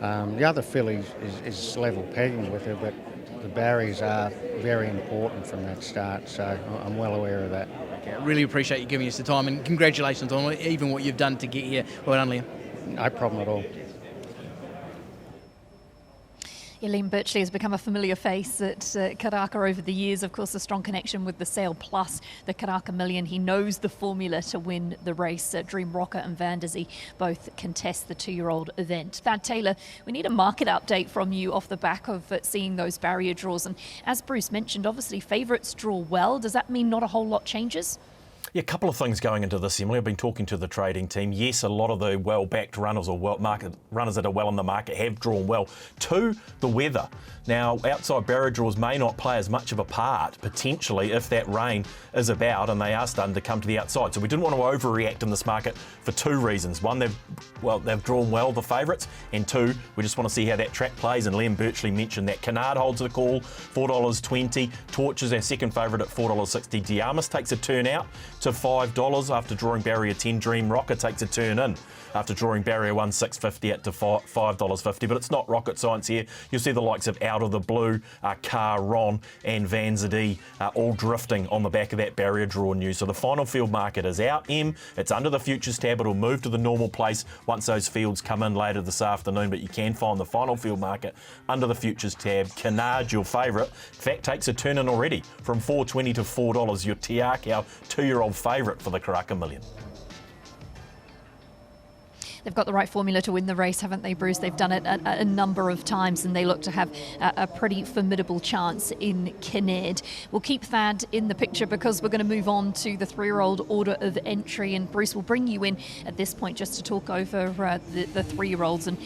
The other filly is level pegging with her, but the barriers are very important from that start, so I'm well aware of that. Okay, I really appreciate you giving us the time, and congratulations on even what you've done to get here. Well done, Liam. No problem at all. Liam Birchley has become a familiar face at Karaka over the years. Of course, a strong connection with the sale plus the Karaka Million. He knows the formula to win the race. Dream Rocker and Van der Zee both contest the 2-year-old event. Thad Taylor, we need a market update from you off the back of seeing those barrier draws. And as Bruce mentioned, obviously favourites draw well. Does that mean not a whole lot changes? Yeah, a couple of things going into this, Emily. I've been talking to the trading team. Yes, a lot of the well-backed runners or runners that are well in the market have drawn well. 2, the weather. Now, outside barrier draws may not play as much of a part, potentially, if that rain is about and they are starting to come to the outside. So we didn't want to overreact in this market for 2 reasons. One, they've drawn well, the favourites, and 2, we just want to see how that track plays. And Liam Birchley mentioned that Canard holds the call, $4.20. Torch is our second favourite at $4.60. Diarmas takes a turn out to $5 after drawing barrier 10. Dream Rocker takes a turn in after drawing barrier 1, $6.50 out to $5.50. But it's not rocket science here. You'll see the likes of Out of the Blue, Car, Ron and Van der Zee all drifting on the back of that barrier draw news. So the final field market is out, It's under the futures tab. It'll move to the normal place once those fields come in later this afternoon, but you can find the final field market under the futures tab. Canard, your favourite, in fact, takes a turn in already from $4.20 to $4. Your Tiakau, 2-year-old favourite for the Karaka Million. They've got the right formula to win the race, haven't they, Bruce? They've done it a number of times, and they look to have a pretty formidable chance in Kinnaird. We'll keep Thad in the picture because we're going to move on to the 3-year-old order of entry, and Bruce will bring you in at this point just to talk over the 3-year-olds. And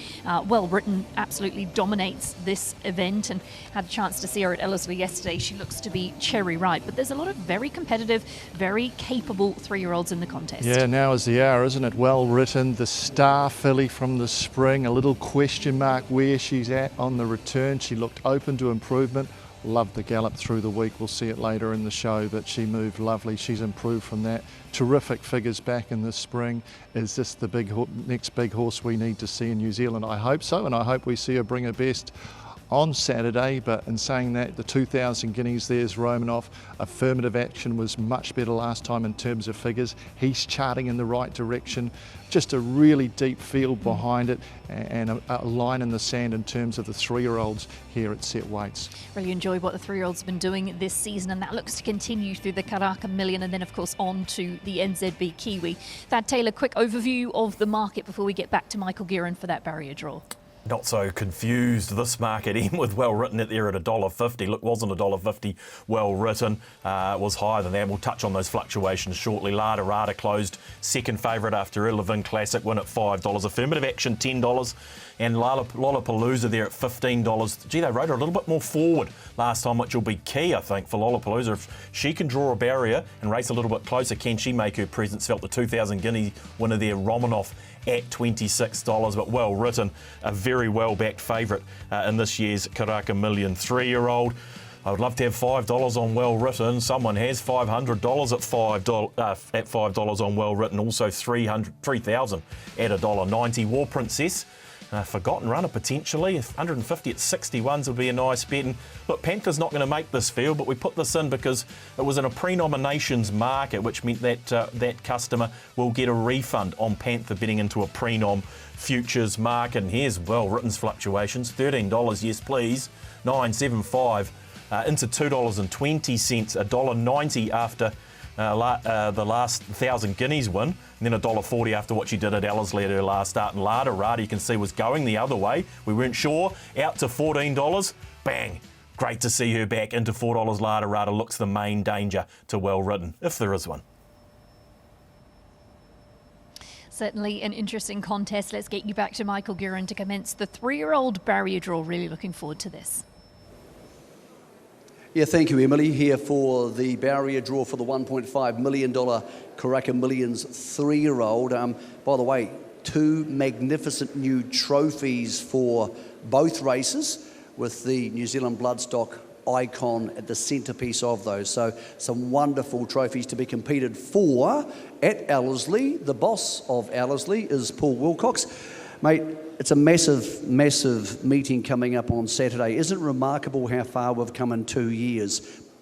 Well Written absolutely dominates this event, and had a chance to see her at Ellerslie yesterday. She looks to be cherry ripe, but there's a lot of very competitive, very capable 3-year-olds in the contest. Yeah, now is the hour, isn't it? Well Written, the star filly from the spring, a little question mark where she's at on the return. She looked open to improvement. Loved the gallop through the week. We'll see it later in the show, but she moved lovely. She's improved from that. Terrific figures back in the spring. Is this the next big horse we need to see in New Zealand? I hope so, and I hope we see her bring her best on Saturday. But in saying that, the 2,000 guineas, there's Romanoff. Affirmative Action was much better last time in terms of figures. He's charting in the right direction. Just a really deep field behind it, and a line in the sand in terms of the 3-year-olds here at set weights. Really enjoyed what the 3-year-olds have been doing this season, and that looks to continue through the Karaka Million, and then of course on to the NZB Kiwi. Thad Taylor, quick overview of the market before we get back to Michael Guerin for that barrier draw. Not so confused this market in with Well Written at there at $1.50. Look, wasn't $1.50 Well Written. It was higher than that. We'll touch on those fluctuations shortly. Lada Rada closed second favourite after Illivin Classic, win at $5. Affirmative Action $10. And Lollapalooza there at $15. Gee, they rode her a little bit more forward last time, which will be key, I think, for Lollapalooza. If she can draw a barrier and race a little bit closer, can she make her presence felt? The 2,000 guinea winner there, Romanoff, at $26, but Well Written, a very well-backed favourite in this year's Karaka Million 3-year-old. I would love to have $5 on Well Written. Someone has $500 at $5 on Well Written. Also $3,000 at $1.90. War Princess, forgotten runner potentially. 150 at 61s would be a nice bet. And look, Panther's not going to make this field, but we put this in because it was in a pre-nominations market, which meant that that customer will get a refund on Panther betting into a pre-nom futures market. And here's Well Written's fluctuations. $13, yes please. $9.75 into $2.20, $1.90 after the last 1,000 guineas win, and then $1.40 after what she did at Ellerslie at her last start. And Lada Rada, you can see, was going the other way. We weren't sure. Out to $14. Bang. Great to see her back into $4. Lada Rada looks the main danger to Well Written, if there is one. Certainly an interesting contest. Let's get you back to Michael Guerin to commence the 3-year-old barrier draw. Really looking forward to this. Yeah, thank you, Emily. Here for the barrier draw for the $1.5 million Karaka Millions 3-year-old. By the way, 2 magnificent new trophies for both races, with the New Zealand Bloodstock icon at the centrepiece of those. So some wonderful trophies to be competed for at Ellerslie. The boss of Ellerslie is Paul Wilcox. Mate, it's a massive, massive meeting coming up on Saturday. Isn't it remarkable how far we've come in 2 years?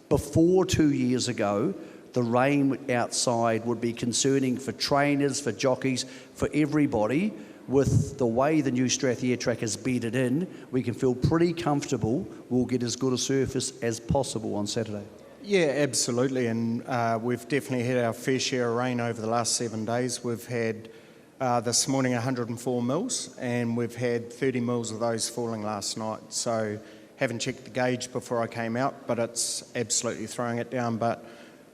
Before 2 years ago, the rain outside would be concerning for trainers, for jockeys, for everybody. With the way the new Strath Air track is bedded in, we can feel pretty comfortable we'll get as good a surface as possible on Saturday. Yeah, absolutely, and we've definitely had our fair share of rain over the last 7 days. We've had this morning 104 mils, and we've had 30 mils of those falling last night. So haven't checked the gauge before I came out, but it's absolutely throwing it down. But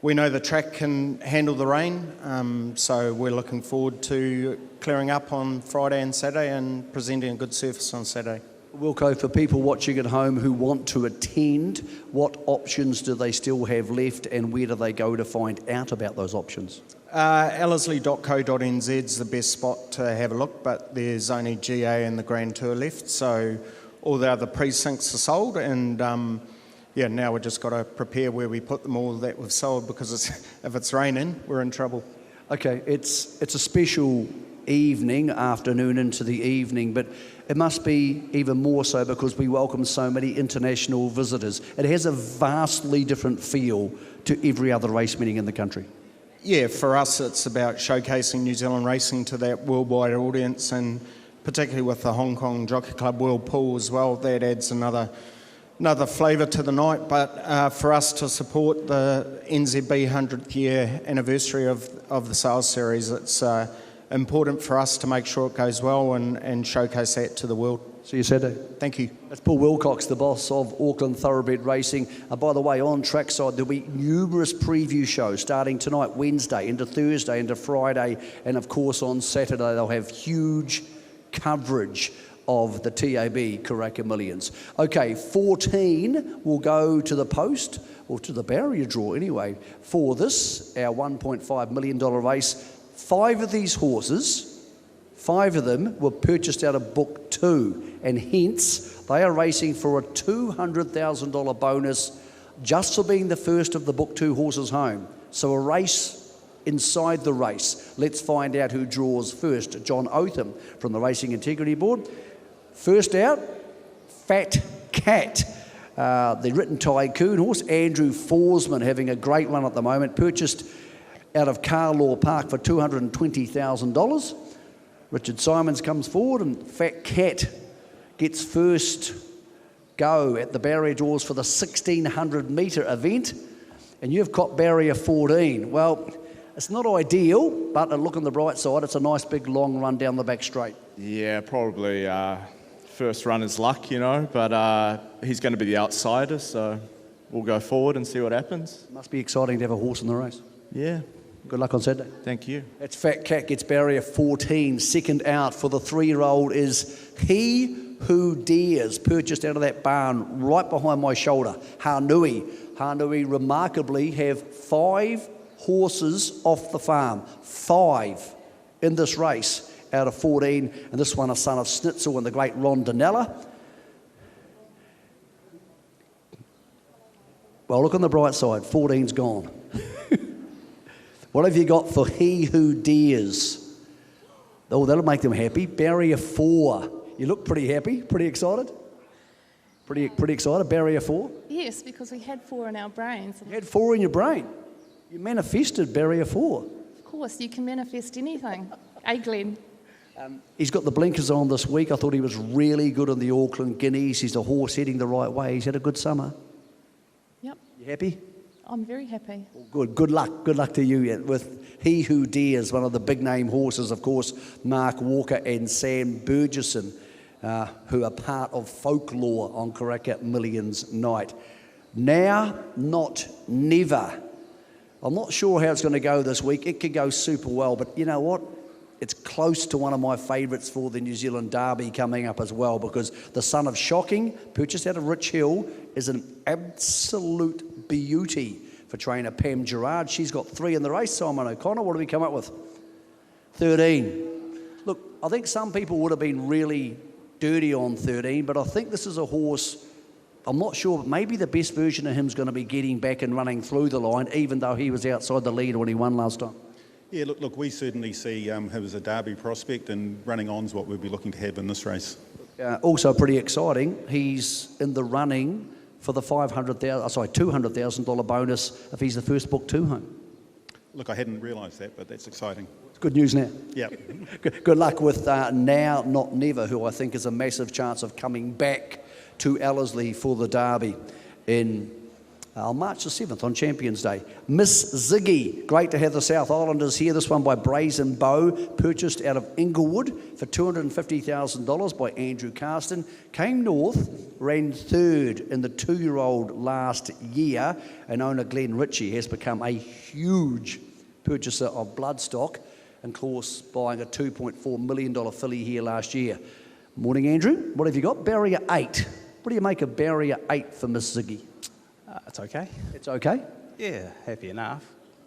we know the track can handle the rain, so we're looking forward to clearing up on Friday and Saturday and presenting a good surface on Saturday. Wilco, for people watching at home who want to attend, what options do they still have left, and where do they go to find out about those options? Ellerslie.co.nz is the best spot to have a look, but there's only GA and the Grand Tour left, so all the other precincts are sold, and yeah, now we've just got to prepare where we put them all that we've sold, because if it's raining, we're in trouble. Okay, it's a special evening, afternoon into the evening, but it must be even more so because we welcome so many international visitors. It has a vastly different feel to every other race meeting in the country. Yeah, for us it's about showcasing New Zealand racing to that worldwide audience, and particularly with the Hong Kong Jockey Club World Pool as well, that adds another flavour to the night. But for us to support the NZB 100th year anniversary of the sales series, it's important for us to make sure it goes well and showcase that to the world. See you Saturday. Thank you. That's Paul Wilcox, the boss of Auckland Thoroughbred Racing. By the way, on trackside, there'll be numerous preview shows starting tonight, Wednesday, into Thursday, into Friday, and of course on Saturday they'll have huge coverage of the TAB Karaka Millions. Okay, 14 will go to the post, or to the barrier draw anyway, for this, our $1.5 million race. 5 of these horses, 5 of them were purchased out of Book 2, and hence they are racing for a $200,000 bonus just for being the first of the Book 2 horses home. So a race inside the race. Let's find out who draws first. John Otham from the Racing Integrity Board. First out, Fat Cat. The written tycoon horse, Andrew Forsman, having a great run at the moment, purchased out of Carlaw Park for $220,000. Richard Simons comes forward, and Fat Cat gets first go at the barrier draws for the 1,600 metre event, and you've got barrier 14. Well, it's not ideal, but a look on the bright side, it's a nice big long run down the back straight. Yeah, probably first runner's luck, you know, but he's going to be the outsider, so we'll go forward and see what happens. Must be exciting to have a horse in the race. Yeah. Good luck on Saturday. Thank you. That's Fat Cat gets barrier 14. Second out for the 3-year-old is He Who Dares, purchased out of that barn right behind my shoulder. Hanui. Hanui remarkably have 5 horses off the farm. 5 in this race out of 14. And this one a son of Schnitzel and the great Ron Danella. Well, look on the bright side. 14's gone. What have you got for He Who Dares? Oh, that'll make them happy. Barrier 4. You look pretty happy, pretty excited. Pretty excited. Barrier 4. Yes, because we had 4 in our brains. You had 4 in your brain. You manifested barrier 4. Of course, you can manifest anything. Glenn. He's got the blinkers on this week. I thought he was really good in the Auckland Guineas. He's a horse heading the right way. He's had a good summer. Yep. You happy? I'm very happy. Good. Good luck. Good luck to you with He Who Dares, one of the big name horses, of course, Mark Walker and Sam Burgesson, who are part of folklore on Karaka Millions night. Now, not never. I'm not sure how it's going to go this week. It could go super well, but you know what? It's close to one of my favourites for the New Zealand Derby coming up as well, because the son of Shocking, purchased out of Rich Hill, is an absolute beauty for trainer Pam Gerard. She's got 3 in the race. Simon O'Connor, what do we come up with? 13. Look, I think some people would have been really dirty on 13, but I think this is a horse, I'm not sure, but maybe the best version of him is going to be getting back and running through the line, even though he was outside the lead when he won last time. Yeah, look, we certainly see him as a Derby prospect, and running on's what we'll be looking to have in this race. Also pretty exciting, he's in the running for the $200,000 bonus if he's the first book 2 home. Look, I hadn't realised that, but that's exciting. It's good news now. Yeah. Good luck with Now Not Never, who I think is a massive chance of coming back to Ellerslie for the Derby in March the 7th on Champions Day. Miss Ziggy, great to have the South Islanders here. This one by Brazen Bow, purchased out of Inglewood for $250,000 by Andrew Carston. Came north, ran 3rd in the 2-year-old last year, and owner Glenn Ritchie has become a huge purchaser of Bloodstock, and of course buying a $2.4 million filly here last year. Morning, Andrew. What have you got? Barrier 8. What do you make of Barrier 8 for Miss Ziggy? It's okay. It's okay? Yeah, happy enough.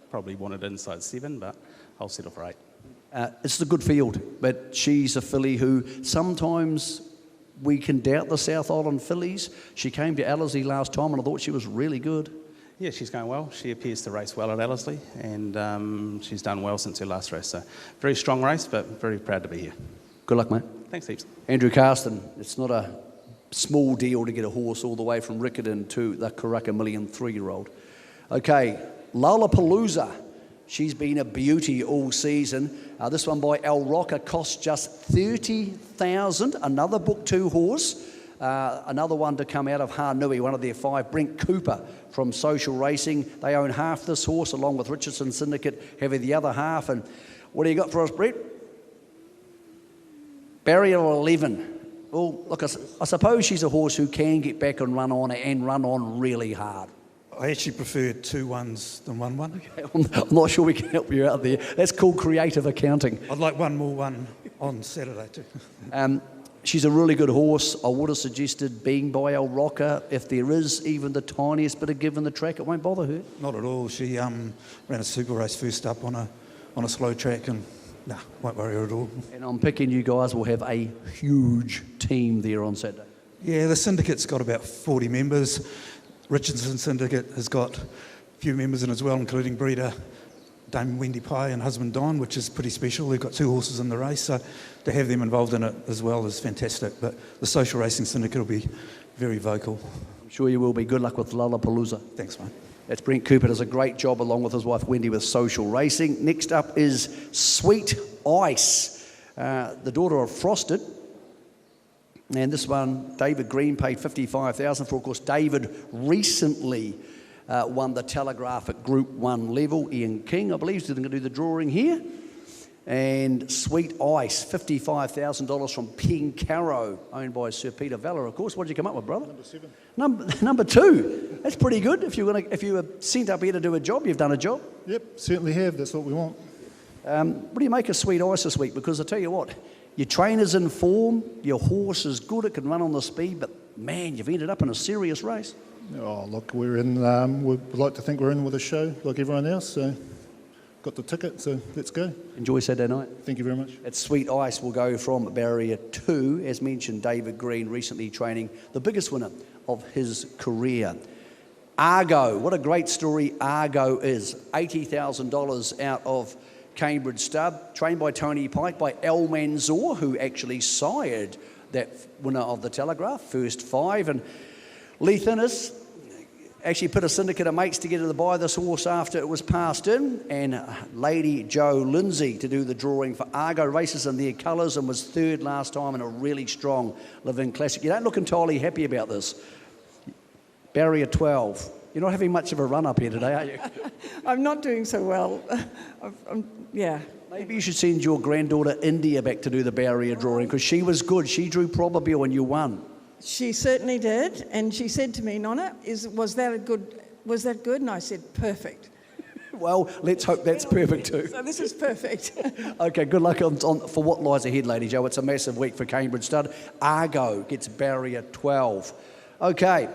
Probably wanted inside 7, but I'll settle for 8. It's a good field, but she's a filly who sometimes we can doubt the South Island fillies. She came to Ellerslie last time and I thought she was really good. Yeah, she's going well. She appears to race well at Ellerslie, and she's done well since her last race. So, very strong race, but very proud to be here. Good luck, mate. Thanks heaps. Andrew Carston, it's not a small deal to get a horse all the way from Riccarton to the Karaka Million 3-year-old. Okay, Lollapalooza. She's been a beauty all season. This one by El Roca costs just $30,000. Another Book 2 horse. Another one to come out of Hanui, one of their 5. Brent Cooper from Social Racing. They own half this horse, along with Richardson Syndicate having the other half. And what do you got for us, Brett? Barrier 11. Well, look, I suppose she's a horse who can get back and run on really hard. I actually prefer 2 1s than 1 1. Okay, I'm not sure we can help you out there. That's called creative accounting. I'd like 1 more 1 on Saturday too. She's a really good horse. I would have suggested being by El Roca. If there is even the tiniest bit of give in the track, it won't bother her. Not at all. She ran a super race first up on a slow track, and no, won't worry her at all. And I'm picking you guys will have a huge team there on Saturday. Yeah, the syndicate's got about 40 members. Richardson Syndicate has got a few members in as well, including breeder Dame Wendy Pye and husband Don, which is pretty special. They've got 2 horses in the race, so to have them involved in it as well is fantastic. But the Social Racing Syndicate will be very vocal. I'm sure you will be. Good luck with Lollapalooza. Thanks, mate. That's Brent Cooper. Does a great job along with his wife Wendy with Social Racing. Next up is Sweet Ice, the daughter of Frosted. And this one, David Green paid $55,000 for. Of course, David recently won the Telegraph at Group 1 level. Ian King, I believe, is going to do the drawing here. And Sweet Ice, $55,000 from Ping Caro, owned by Sir Peter Vella, of course. What did you come up with, brother? Number 7. Number 2. That's pretty good. If you were sent up here to do a job, you've done a job. Yep, certainly have. That's what we want. What do you make of Sweet Ice this week? Because I tell you what, your trainer's in form, your horse is good, it can run on the speed, but man, you've ended up in a serious race. Oh, look, we're in. We'd like to think we're in with a show like everyone else, so got the ticket, so let's go. Enjoy Saturday night. Thank you very much. It's Sweet Ice will go from barrier 2, as mentioned, David Green recently training the biggest winner of his career. Argo, what a great story Argo is. $80,000 out of Cambridge Stud, trained by Tony Pike, by Al Manzoor, who actually sired that winner of the Telegraph, first 5. And Lee Thinnis actually put a syndicate of mates together to buy this horse after it was passed in, and Lady Joe Lindsay to do the drawing for Argo. Races in their colours and was 3rd last time in a really strong Live-In Classic. You don't look entirely happy about this. Barrier 12. You're not having much of a run up here today, are you? I'm not doing so well. Yeah. Maybe you should send your granddaughter India back to do the barrier drawing, because she was good. She drew Probabile and you won. She certainly did, and she said to me, Nonna, was that good? And I said, perfect. Well, let's hope that's perfect too. So this is perfect. Okay, good luck for what lies ahead, Lady Joe. It's a massive week for Cambridge Stud. Argo gets barrier 12. Okay,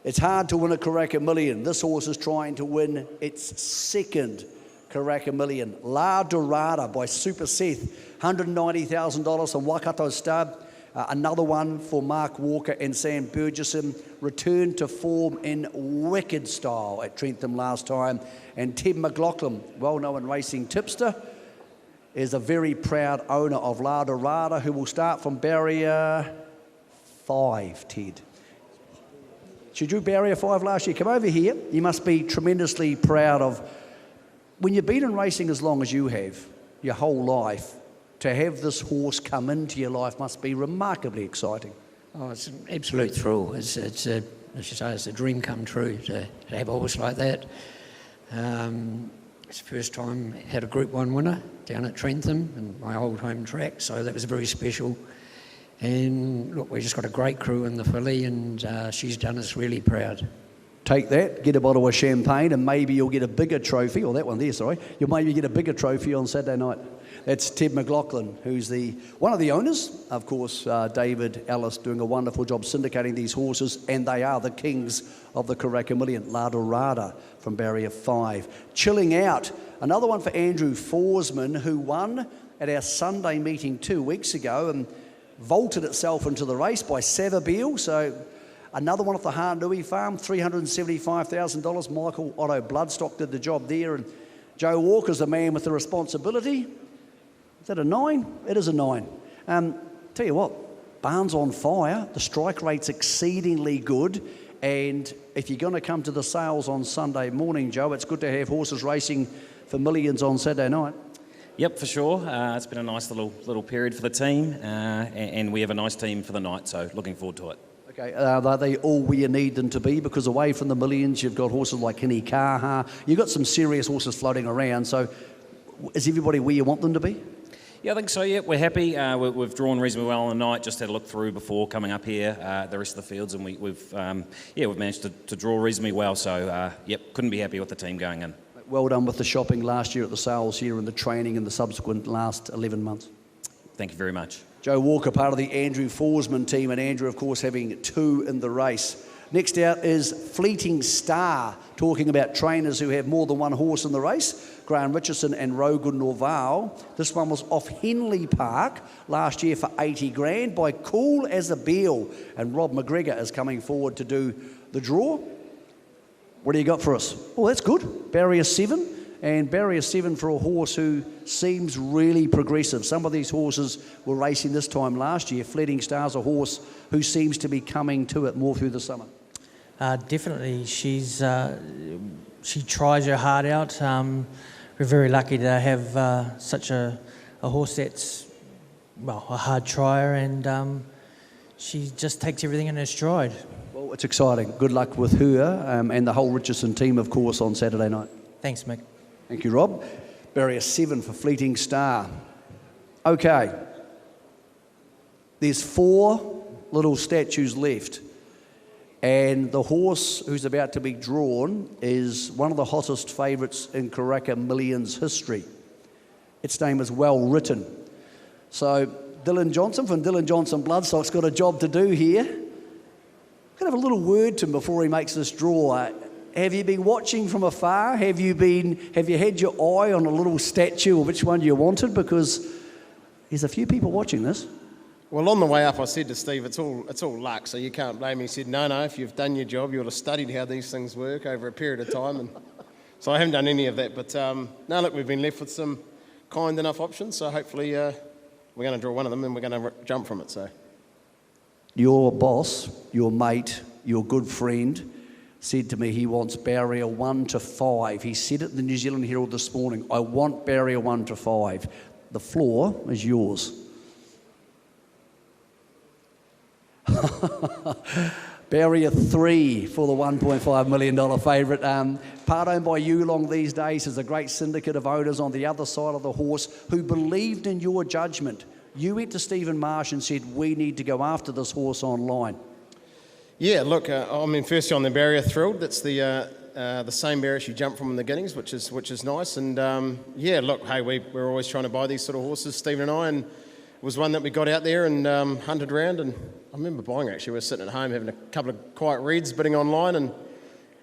it's hard to win a Karaka Million. This horse is trying to win its 2nd Karaka Million. La Dorada by Super Seth, $190,000 from Waikato Stud. Another one for Mark Walker and Sam Burgesson. Returned to form in wicked style at Trentham last time. And Ted McLaughlin, well-known racing tipster, is a very proud owner of La Dorada, who will start from barrier 5, Ted. She drew barrier 5 last year. Come over here. You must be tremendously proud of, when you've been in racing as long as you have, your whole life, to have this horse come into your life must be remarkably exciting. Oh, it's an absolute thrill. It's as you say, it's a dream come true to have a horse like that. It's the first time I had a Group 1 winner down at Trentham, and my old home track, so that was very special. And look, we just got a great crew in the filly, and she's done us really proud. Take that, get a bottle of champagne, and maybe you'll get a bigger trophy, or that one there, sorry. You'll maybe get a bigger trophy on Saturday night. That's Ted McLaughlin, who's one of the owners. Of course, David Ellis doing a wonderful job syndicating these horses, and they are the kings of the Karaka Million. La Dorada from barrier 5. Chilling Out, another one for Andrew Forsman, who won at our Sunday meeting 2 weeks ago and vaulted itself into the race by Savabeel. So another one off the Harnui farm, $375,000. Michael Otto Bloodstock did the job there, and Joe Walker's the man with the responsibility. Is that a 9? It is a 9. Tell you what, barn's on fire. The strike rate's exceedingly good. And if you're going to come to the sales on Sunday morning, Joe, it's good to have horses racing for millions on Saturday night. Yep, for sure. It's been a nice little period for the team, and we have a nice team for the night, so looking forward to it. Okay, are they all where you need them to be? Because away from the millions, you've got horses like Hini Kaha. You've got some serious horses floating around, so is everybody where you want them to be? Yeah, I think so. Yeah, we're happy. We've drawn reasonably well on the night. Just had a look through before coming up here, the rest of the fields, and we've managed to draw reasonably well. So couldn't be happy with the team going in. Well done with the shopping last year at the sales here and the training in the subsequent last 11 months. Thank you very much. Joe Walker, part of the Andrew Forsman team, and Andrew, of course, having 2 in the race. Next out is Fleeting Star, talking about trainers who have more than one horse in the race. Graham Richardson and Rogan Norval. This one was off Henley Park last year for 80 grand by Cool as a Beal. And Rob McGregor is coming forward to do the draw. What do you got for us? Oh, that's good. Barrier 7. And barrier 7 for a horse who seems really progressive. Some of these horses were racing this time last year. Fleeting Star's a horse who seems to be coming to it more through the summer. Definitely. She tries her heart out. We're very lucky to have such a horse that's, a hard trier, and she just takes everything in her stride. Well, it's exciting. Good luck with her and the whole Richardson team, of course, on Saturday night. Thanks, Mick. Thank you, Rob. Barrier 7 for Fleeting Star. Okay. There's 4 little statues left. And the horse who's about to be drawn is one of the hottest favourites in Karaka Millions history. Its name is Well Written. So Dylan Johnson from Dylan Johnson Bloodstock's got a job to do here. I'm going to have a little word to him before he makes this draw. Have you been watching from afar? Have you had your eye on a little statue or which one you wanted? Because there's a few people watching this. Well, on the way up, I said to Steve, it's all luck, so you can't blame me. He said, no, if you've done your job, you would have studied how these things work over a period of time. And so I haven't done any of that. But no, look, we've been left with some kind enough options, so hopefully we're going to draw one of them and we're going to jump from it. So Your boss, your mate, your good friend said to me he wants barrier 1 to 5. He said it in the New Zealand Herald this morning. I want barrier 1 to 5. The floor is yours. Barrier 3 for the $1.5 million favourite. Part owned by Yulong these days. Is a great syndicate of owners on the other side of the horse who believed in your judgment. You went to Stephen Marsh and said, we need to go after this horse online. yeah, look, firstly on the barrier, thrilled. That's the same barrier she jumped from in the Guineas, which is nice. And yeah, look, hey, we're always trying to buy these sort of horses, Stephen and I, and it was one that we got out there and hunted around. And I remember buying it, actually. We were sitting at home having a couple of quiet reads, bidding online, and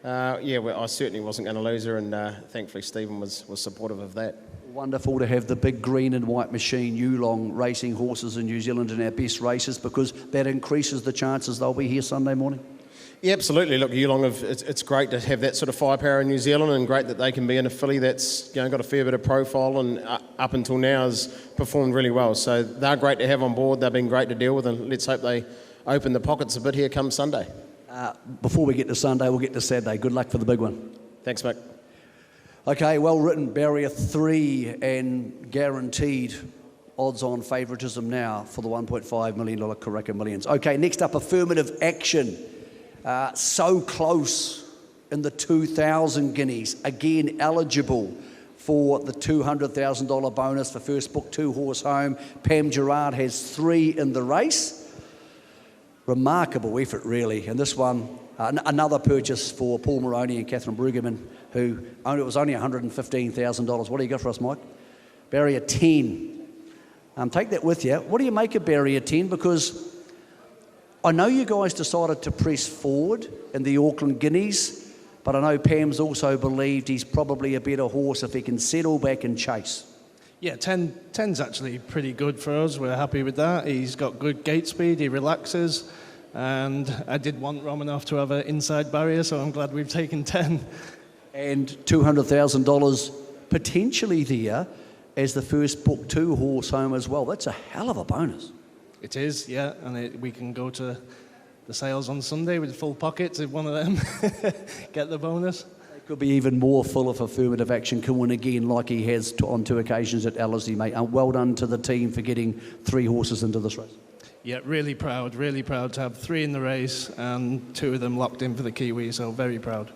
I certainly wasn't going to lose her, and thankfully Stephen was supportive of that. Wonderful to have the big green and white machine Yulong racing horses in New Zealand in our best races, because that increases the chances they'll be here Sunday morning. Yeah, absolutely. Look, Yulong, it's great to have that sort of firepower in New Zealand, and great that they can be in a filly that's got a fair bit of profile and up until now has performed really well. So they're great to have on board. They've been great to deal with, and let's hope they open the pockets a bit here come Sunday. Before we get to Sunday, we'll get to Saturday. Good luck for the big one. Thanks, Mick. Okay, well written. Barrier 3 and guaranteed odds-on favouritism now for the $1.5 million Karaka Millions. Okay, next up, affirmative action. So close in the 2,000 guineas. Again, eligible for the $200,000 bonus for first book 2-horse home. Pam Gerard has 3 in the race. Remarkable effort, really. And this one, another purchase for Paul Moroney and Catherine Brueggemann, who it was only $115,000. What do you got for us, Mike? Barrier 10. Take that with you. What do you make of Barrier 10? Because I know you guys decided to press forward in the Auckland Guineas, but I know Pam's also believed he's probably a better horse if he can settle back and chase. Yeah, 10's actually pretty good for us. We're happy with that. He's got good gate speed, he relaxes, and I did want Romanoff to have an inside barrier, so I'm glad we've taken 10. And $200,000 potentially there as the first book 2-horse home as well. That's a hell of a bonus. It is, yeah, and we can go to the sales on Sunday with full pockets if one of them get the bonus. It could be even more full if affirmative action can win again like he has on 2 occasions at Ellerslie, mate. Well done to the team for getting 3 horses into this race. Yeah, really proud to have 3 in the race and 2 of them locked in for the Kiwi, so very proud.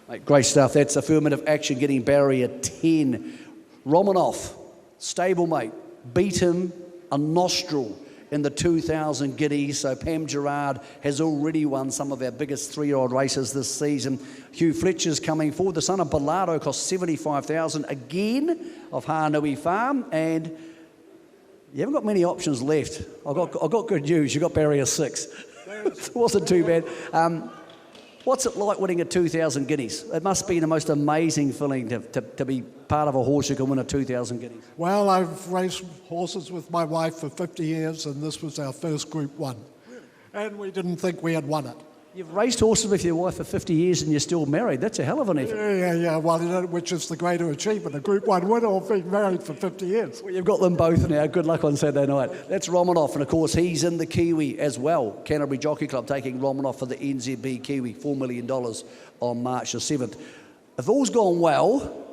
Mate, great stuff. That's affirmative action getting barrier 10. Romanoff, stablemate, beat him a nostril in the 2,000 guineas. So Pam Gerard has already won some of our biggest 3-year-old races this season. Hugh Fletcher's coming forward. The son of Bilardo cost $75,000 again of Hanui Farm, and you haven't got many options left. I've got good news. You got barrier 6. It wasn't too bad. What's it like winning a 2,000 guineas? It must be the most amazing feeling to be part of a horse who can win a 2,000 guineas. Well, I've raced horses with my wife for 50 years, and this was our first Group 1. Really? And we didn't think we had won it. You've raced horses with your wife for 50 years and you're still married. That's a hell of an effort. Yeah. Well, which is the greater achievement, a Group 1 winner or being married for 50 years. Well, you've got them both now. Good luck on Saturday night. That's Romanoff, and of course he's in the Kiwi as well. Canterbury Jockey Club taking Romanoff for the NZB Kiwi, $4 million on March the 7th. If all's gone well,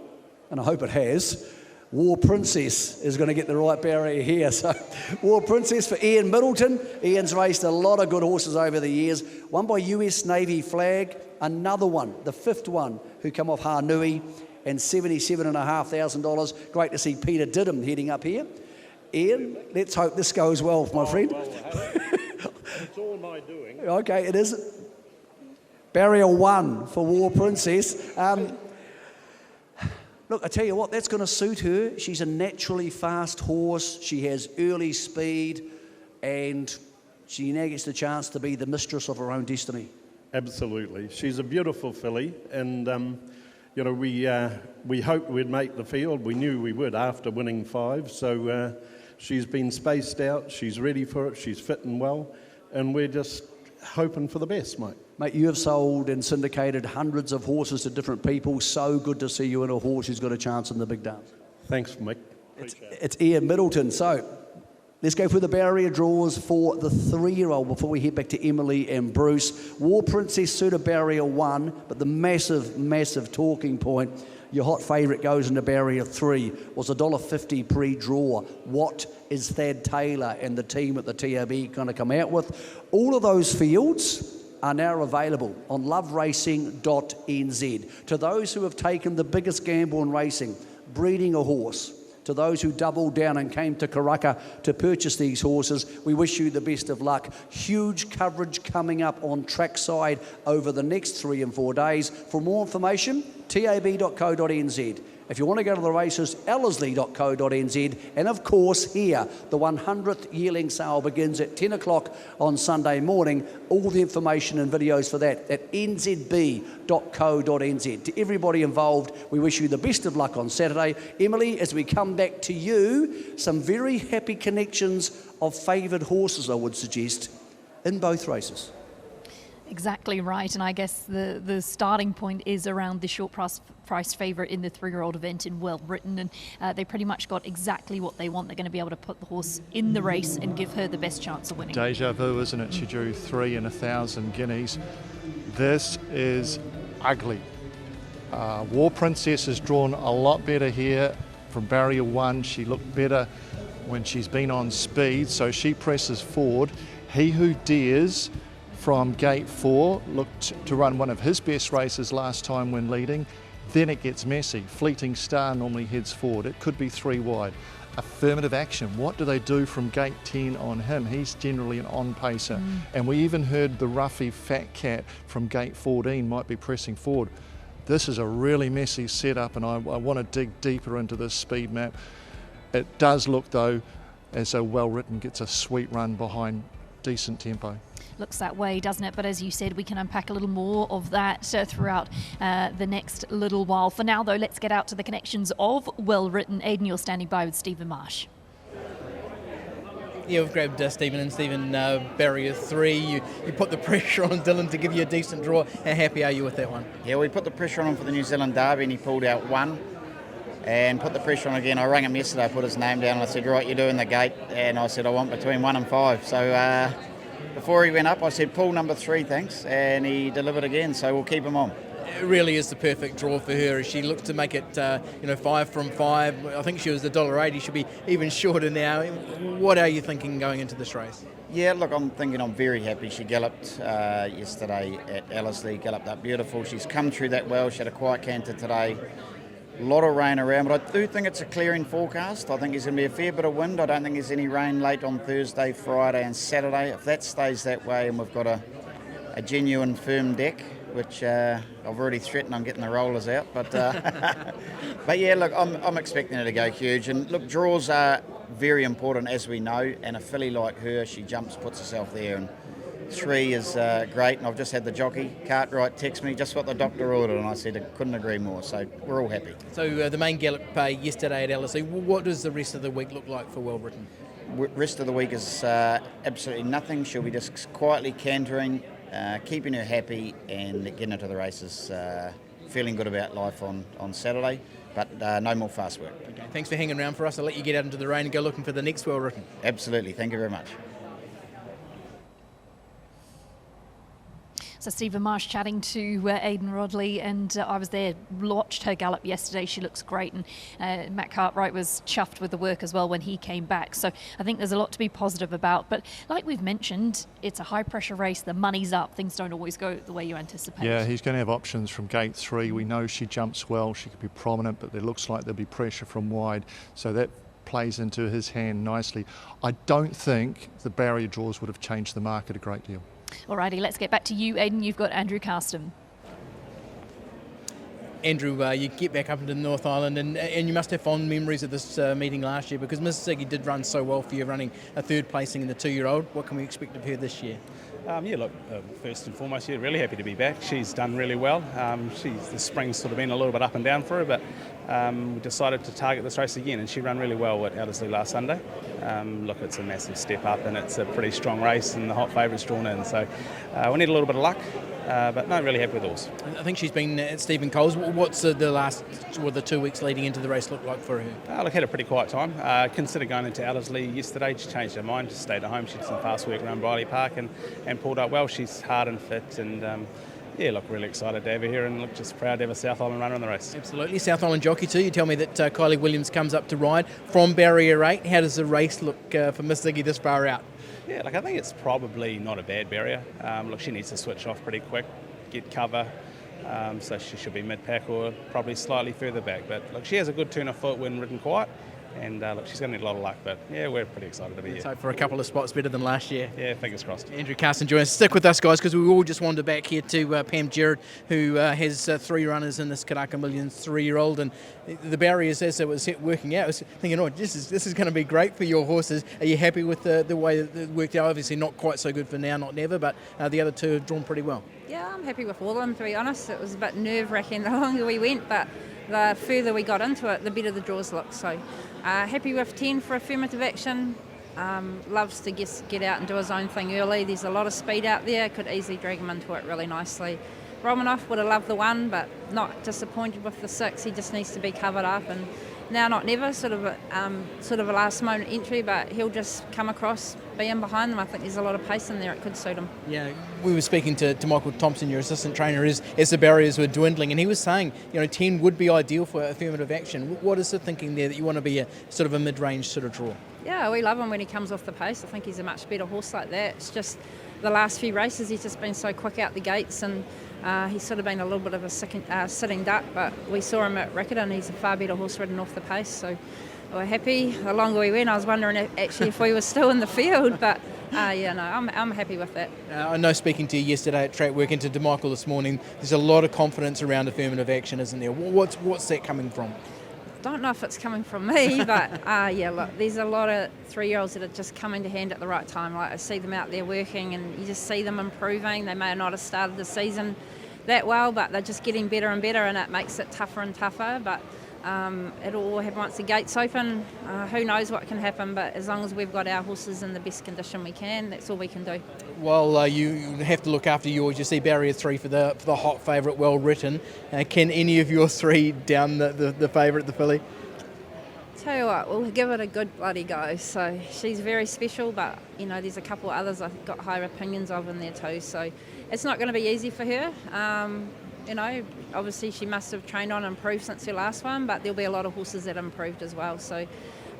and I hope it has, War Princess is going to get the right barrier here. So War Princess for Ian Middleton. Ian's raced a lot of good horses over the years. One by US Navy Flag, another one, the 5th one, who come off Hanui, and $77,500. Great to see Peter Didham heading up here. Ian, let's hope this goes well, my friend. It's all my doing. Okay, it is. Barrier 1 for War Princess. Look, I tell you what, that's going to suit her. She's a naturally fast horse. She has early speed, and she now gets the chance to be the mistress of her own destiny. Absolutely. She's a beautiful filly, and you know, we hoped we'd make the field. We knew we would after winning 5, so she's been spaced out. She's ready for it. She's fit and well, and we're just hoping for the best, mate. Mate, you have sold and syndicated hundreds of horses to different people. So good to see you in a horse who's got a chance in the big dance. Thanks, Mick. It's Ian Middleton. So let's go through the barrier draws for the 3-year-old before we head back to Emily and Bruce. War Princess suited barrier 1, but the massive talking point, your hot favourite goes into barrier 3, was $1.50 pre-draw. What is Thad Taylor and the team at the TAB going to come out with? All of those fields are now available on loveracing.nz. To those who have taken the biggest gamble in racing, breeding a horse, to those who doubled down and came to Karaka to purchase these horses, we wish you the best of luck. Huge coverage coming up on trackside over the next 3 and 4 days. For more information, tab.co.nz. If you want to go to the races, ellerslie.co.nz. And of course here, the 100th yearling sale begins at 10 o'clock on Sunday morning. All the information and videos for that at nzb.co.nz. To everybody involved, we wish you the best of luck on Saturday. Emily, as we come back to you, some very happy connections of favoured horses, I would suggest, in both races. Exactly right, and I guess the starting point is around the short price favourite in the 3-year-old event in Well Written, and they pretty much got exactly what they want. They're going to be able to put the horse in the race and give her the best chance of winning. Deja vu, isn't it? She drew 3 in 1,000 guineas. This is ugly. War Princess has drawn a lot better here from barrier 1. She looked better when she's been on speed, so she presses forward. He Who Dares from gate 4 looked to run one of his best races last time when leading. Then it gets messy. Fleeting Star normally heads forward. It could be 3 wide. Affirmative Action, what do they do from gate 10 on him? He's generally an on-pacer. And we even heard the roughy Fat Cat from gate 14 might be pressing forward. This is a really messy setup, and I want to dig deeper into this speed map. It does look, though, as though Well Written gets a sweet run behind decent tempo. Looks that way, doesn't it? But as you said, we can unpack a little more of that throughout the next little while. For now, though, let's get out to the connections of Well Written. Aidan, you're standing by with Stephen Marsh. Yeah, we've grabbed Stephen and Stephen, barrier 3. You put the pressure on Dylan to give you a decent draw. How happy are you with that one? Yeah, we put the pressure on him for the New Zealand Derby and he pulled out 1. And put the pressure on again. I rang him yesterday, put his name down, and I said, right, you're doing the gate. And I said, I want between 1 and 5. So before he went up, I said, pull number 3, thanks. And he delivered again, so we'll keep him on. It really is the perfect draw for her. She looks to make it, 5 from 5. I think she was $1.80. She'll be even shorter now. What are you thinking going into this race? Yeah, look, I'm thinking I'm very happy. She galloped yesterday at Ellerslie, galloped up beautiful. She's come through that well. She had a quiet canter today. A lot of rain around, but I do think it's a clearing forecast. I think there's going to be a fair bit of wind. I don't think there's any rain late on Thursday, Friday and Saturday. If that stays that way and we've got a genuine firm deck, which I've already threatened I'm getting the rollers out. But but yeah, look, I'm expecting her to go huge. And look, draws are very important, as we know, and a filly like her, she jumps, puts herself there, and 3 is great. And I've just had the jockey, Cartwright, text me just what the doctor ordered, and I said I couldn't agree more. So we're all happy. So the main gallop yesterday at Ellerslie, what does the rest of the week look like for Well Written? Rest of the week is absolutely nothing. She'll be just quietly cantering, keeping her happy and getting into the races, feeling good about life on Saturday, but no more fast work. Okay, thanks for hanging around for us. I'll let you get out into the rain and go looking for the next Well Written. Absolutely, thank you very much. So Stephen Marsh chatting to Aidan Rodley, and I was there, watched her gallop yesterday. She looks great, and Matt Cartwright was chuffed with the work as well when he came back. So I think there's a lot to be positive about. But like we've mentioned, it's a high-pressure race. The money's up. Things don't always go the way you anticipate. Yeah, he's going to have options from gate 3. We know she jumps well. She could be prominent, but it looks like there'll be pressure from wide. So that plays into his hand nicely. I don't think the barrier draws would have changed the market a great deal. Alrighty, let's get back to you, Aidan. You've got Andrew Carston. Andrew, you get back up into the North Island, and you must have fond memories of this meeting last year, because Mrs. Ziggy did run so well for you, running a third placing in the 2-year-old. What can we expect of her this year? First and foremost, really happy to be back. She's done really well. The spring's sort of been a little bit up and down for her, but we decided to target this race again, and she ran really well at Ellerslie last Sunday. It's a massive step up, and it's a pretty strong race, and the hot favourite's drawn in, so we need a little bit of luck. But no, really happy with horse. I think she's been at Stephen Cole's. What's the 2 weeks leading into the race look like for her? Had a pretty quiet time. Considered going into Ellerslie yesterday. She changed her mind, just stayed at home. She did some fast work around Briley Park and pulled up well. She's hard and fit, and really excited to have her here, and just proud to have a South Island runner in the race. Absolutely. South Island jockey too. You tell me that Kylie Williams comes up to ride from barrier 8. How does the race look for Miss Ziggy this far out? Yeah, I think it's probably not a bad barrier. She needs to switch off pretty quick, get cover, so she should be mid-pack or probably slightly further back. But she has a good turn of foot when ridden quiet, and she's going to need a lot of luck. But yeah, we're pretty excited to be here. So for a couple of spots better than last year. Yeah, fingers crossed. Andrew Carston, join us. Stick with us, guys, because we all just wandered back here to Pam Gerard, who has 3 runners in this Karaka Millions 3-year-old, and the barriers as it was working out, I was thinking, this is going to be great for your horses. Are you happy with the way it worked out? Obviously not quite so good for Now Not Never, but the other 2 have drawn pretty well. Yeah, I'm happy with all of them, to be honest. It was a bit nerve-wracking the longer we went, but the further we got into it, the better the draws looked. So happy with 10 for affirmative action. Loves to get out and do his own thing early. There's a lot of speed out there. Could easily drag him into it really nicely. Romanoff would have loved the 1, but not disappointed with the 6. He just needs to be covered up. And Now Not Never, sort of a last moment entry, but he'll just come across, be in behind them. I think there's a lot of pace in there. It could suit him. Yeah, we were speaking to Michael Thompson, your assistant trainer, as the barriers were dwindling, and he was saying, 10 would be ideal for affirmative action. What is the thinking there that you want to be a sort of a mid-range sort of draw? Yeah, we love him when he comes off the pace. I think he's a much better horse like that. It's just the last few races he's just been so quick out the gates, and he's sort of been a little bit of a sitting duck, but we saw him at Riccarton. He's a far better horse ridden off the pace, so we're happy. The longer we went, I was wondering if we were still in the field, but I'm happy with that. I know, speaking to you yesterday at track work, and to DeMichael this morning, there's a lot of confidence around affirmative action, isn't there? What's that coming from? Don't know if it's coming from me, but look, there's a lot of 3-year-olds that are just coming to hand at the right time. Like, I see them out there working, and you just see them improving. They may not have started the season that well, but they're just getting better and better, and it makes it tougher and tougher. But it'll all happen once the gates open. Who knows what can happen, but as long as we've got our horses in the best condition we can, that's all we can do. Well, you have to look after yours. You see barrier 3 for the hot favourite, well written. Can any of your 3 down the favourite, the filly? Tell you what, we'll give it a good bloody go. So she's very special, but there's a couple of others I've got higher opinions of in there too. So it's not going to be easy for her. Obviously she must have trained on and improved since her last one, but there'll be a lot of horses that improved as well. So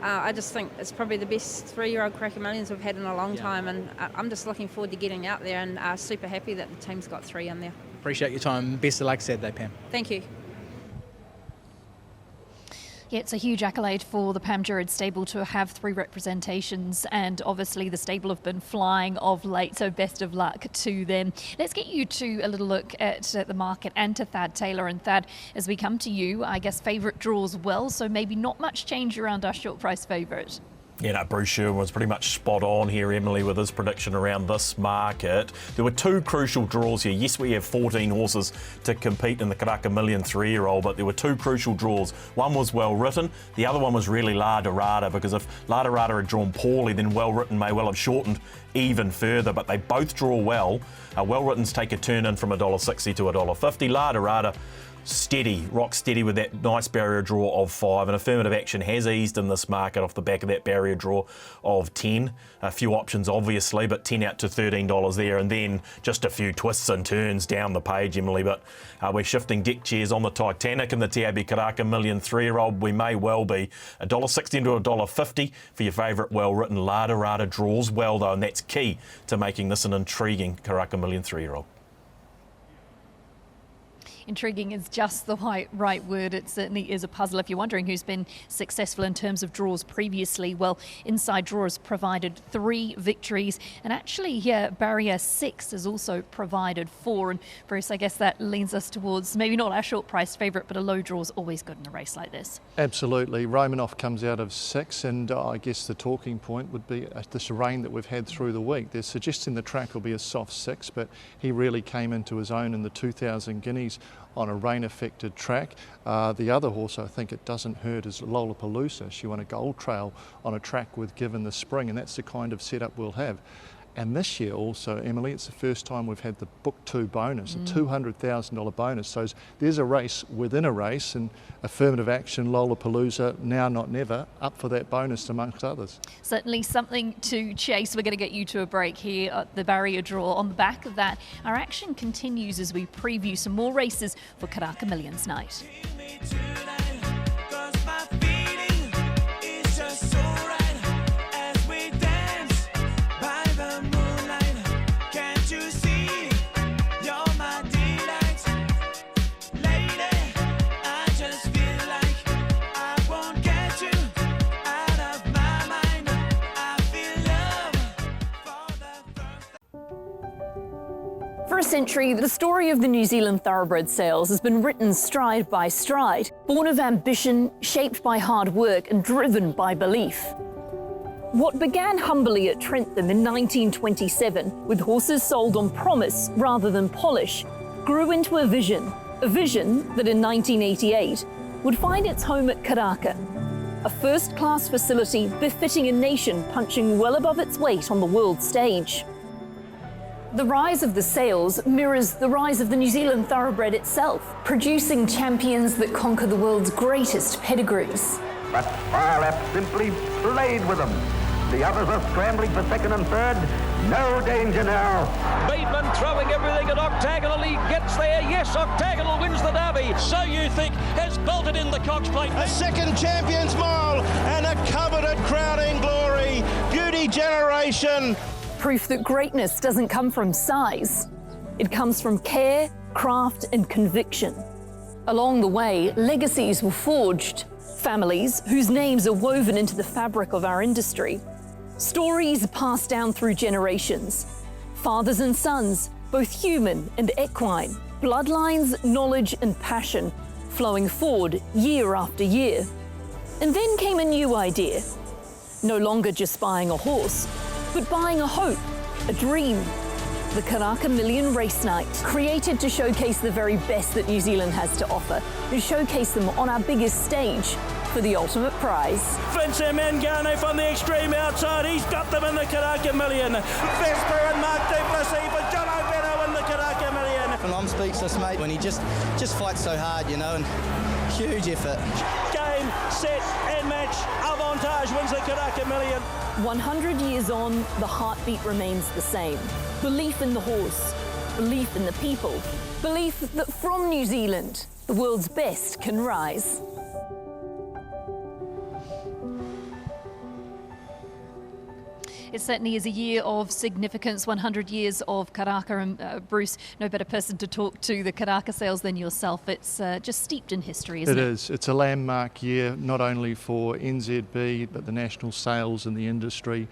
I just think it's probably the best 3-year-old Karaka Millions we've had in a long time, and I'm just looking forward to getting out there, and super happy that the team's got 3 in there. Appreciate your time. Best of luck Saturday, Pam. Thank you. Yeah, it's a huge accolade for the Pam Gerard stable to have 3 representations, and obviously the stable have been flying of late, so best of luck to them. Let's get you to a little look at the market and to Thad Taylor. And Thad, as we come to you, I guess favourite draws well, so maybe not much change around our short price favourite. Bruce Sherwin was pretty much spot on here, Emily, with his prediction around this market. There were 2 crucial draws here. Yes, we have 14 horses to compete in the Karaka Million 3-year-old, but there were 2 crucial draws. One was well written, the other one was really La Dorada, because if La Dorada had drawn poorly, then well written may well have shortened even further, but they both draw well. Well written's take a turn in from $1.60 to $1.50. La Dorada steady, rock steady with that nice barrier draw of 5, and Affirmative Action has eased in this market off the back of that barrier draw of 10. A few options obviously, but 10 out to $13 there, and then just a few twists and turns down the page, Emily. But we're shifting deck chairs on the Titanic in the TAB Karaka Million 3-year-old. We may well be $1.60 to $1.50 for your favourite well-written Lada Rada draws well though, and that's key to making this an intriguing Karaka Million 3-year-old. Intriguing is just the right word. It certainly is a puzzle. If you're wondering who's been successful in terms of draws previously, well, Inside Drawers provided 3 victories, and actually Barrier 6 has also provided 4. And Bruce, I guess that leans us towards maybe not our short price favourite, but a low draw is always good in a race like this. Absolutely. Romanoff comes out of 6, and I guess the talking point would be this rain that we've had through the week. They're suggesting the track will be a soft 6, but he really came into his own in the 2000 Guineas on a rain-affected track. The other horse I think it doesn't hurt is Lollapalooza. She won a gold trail on a track with Given the Spring, and that's the kind of setup we'll have. And this year also, Emily, it's the first time we've had the Book 2 bonus, a $200,000 bonus. So there's a race within a race, and Affirmative Action, Lollapalooza, Now Not Never, up for that bonus amongst others. Certainly something to chase. We're going to get you to a break here at the barrier draw. On the back of that, our action continues as we preview some more races for Karaka Millions night. For a century, the story of the New Zealand thoroughbred sales has been written stride by stride, born of ambition, shaped by hard work and driven by belief. What began humbly at Trentham in 1927, with horses sold on promise rather than polish, grew into a vision that in 1988 would find its home at Karaka, a first-class facility befitting a nation punching well above its weight on the world stage. The rise of the sales mirrors the rise of the New Zealand thoroughbred itself, producing champions that conquer the world's greatest pedigrees. But Firelap simply played with them. The others are scrambling for second and third. No danger now. Bateman throwing everything at Octagonal. He gets there. Yes, Octagonal wins the Derby. So You Think has bolted in the Cox Plate. A second Champions Mile and a coveted crowning glory. Beauty Generation. Proof that greatness doesn't come from size. It comes from care, craft and conviction. Along the way, legacies were forged. Families whose names are woven into the fabric of our industry. Stories passed down through generations. Fathers and sons, both human and equine. Bloodlines, knowledge and passion flowing forward year after year. And then came a new idea. No longer just buying a horse, but buying a hope, a dream. The Karaka Million Race Night, created to showcase the very best that New Zealand has to offer, and showcase them on our biggest stage for the ultimate prize. Vincent Mangano from the extreme outside, he's got them in the Karaka Million. Vesper and Mark Duplessis, but John O'Benno in the Karaka Million. And I'm speechless, mate, when he just fights so hard, you know, and huge effort. Game, set and match, Avantage wins the Karaka Million. 100 years on, the heartbeat remains the same. Belief in the horse, belief in the people, belief that from New Zealand, the world's best can rise. It certainly is a year of significance, 100 years of Karaka, and Bruce, no better person to talk to the Karaka sales than yourself. It's just steeped in history, isn't it? It is. It's a landmark year, not only for NZB, but the national sales in the industry.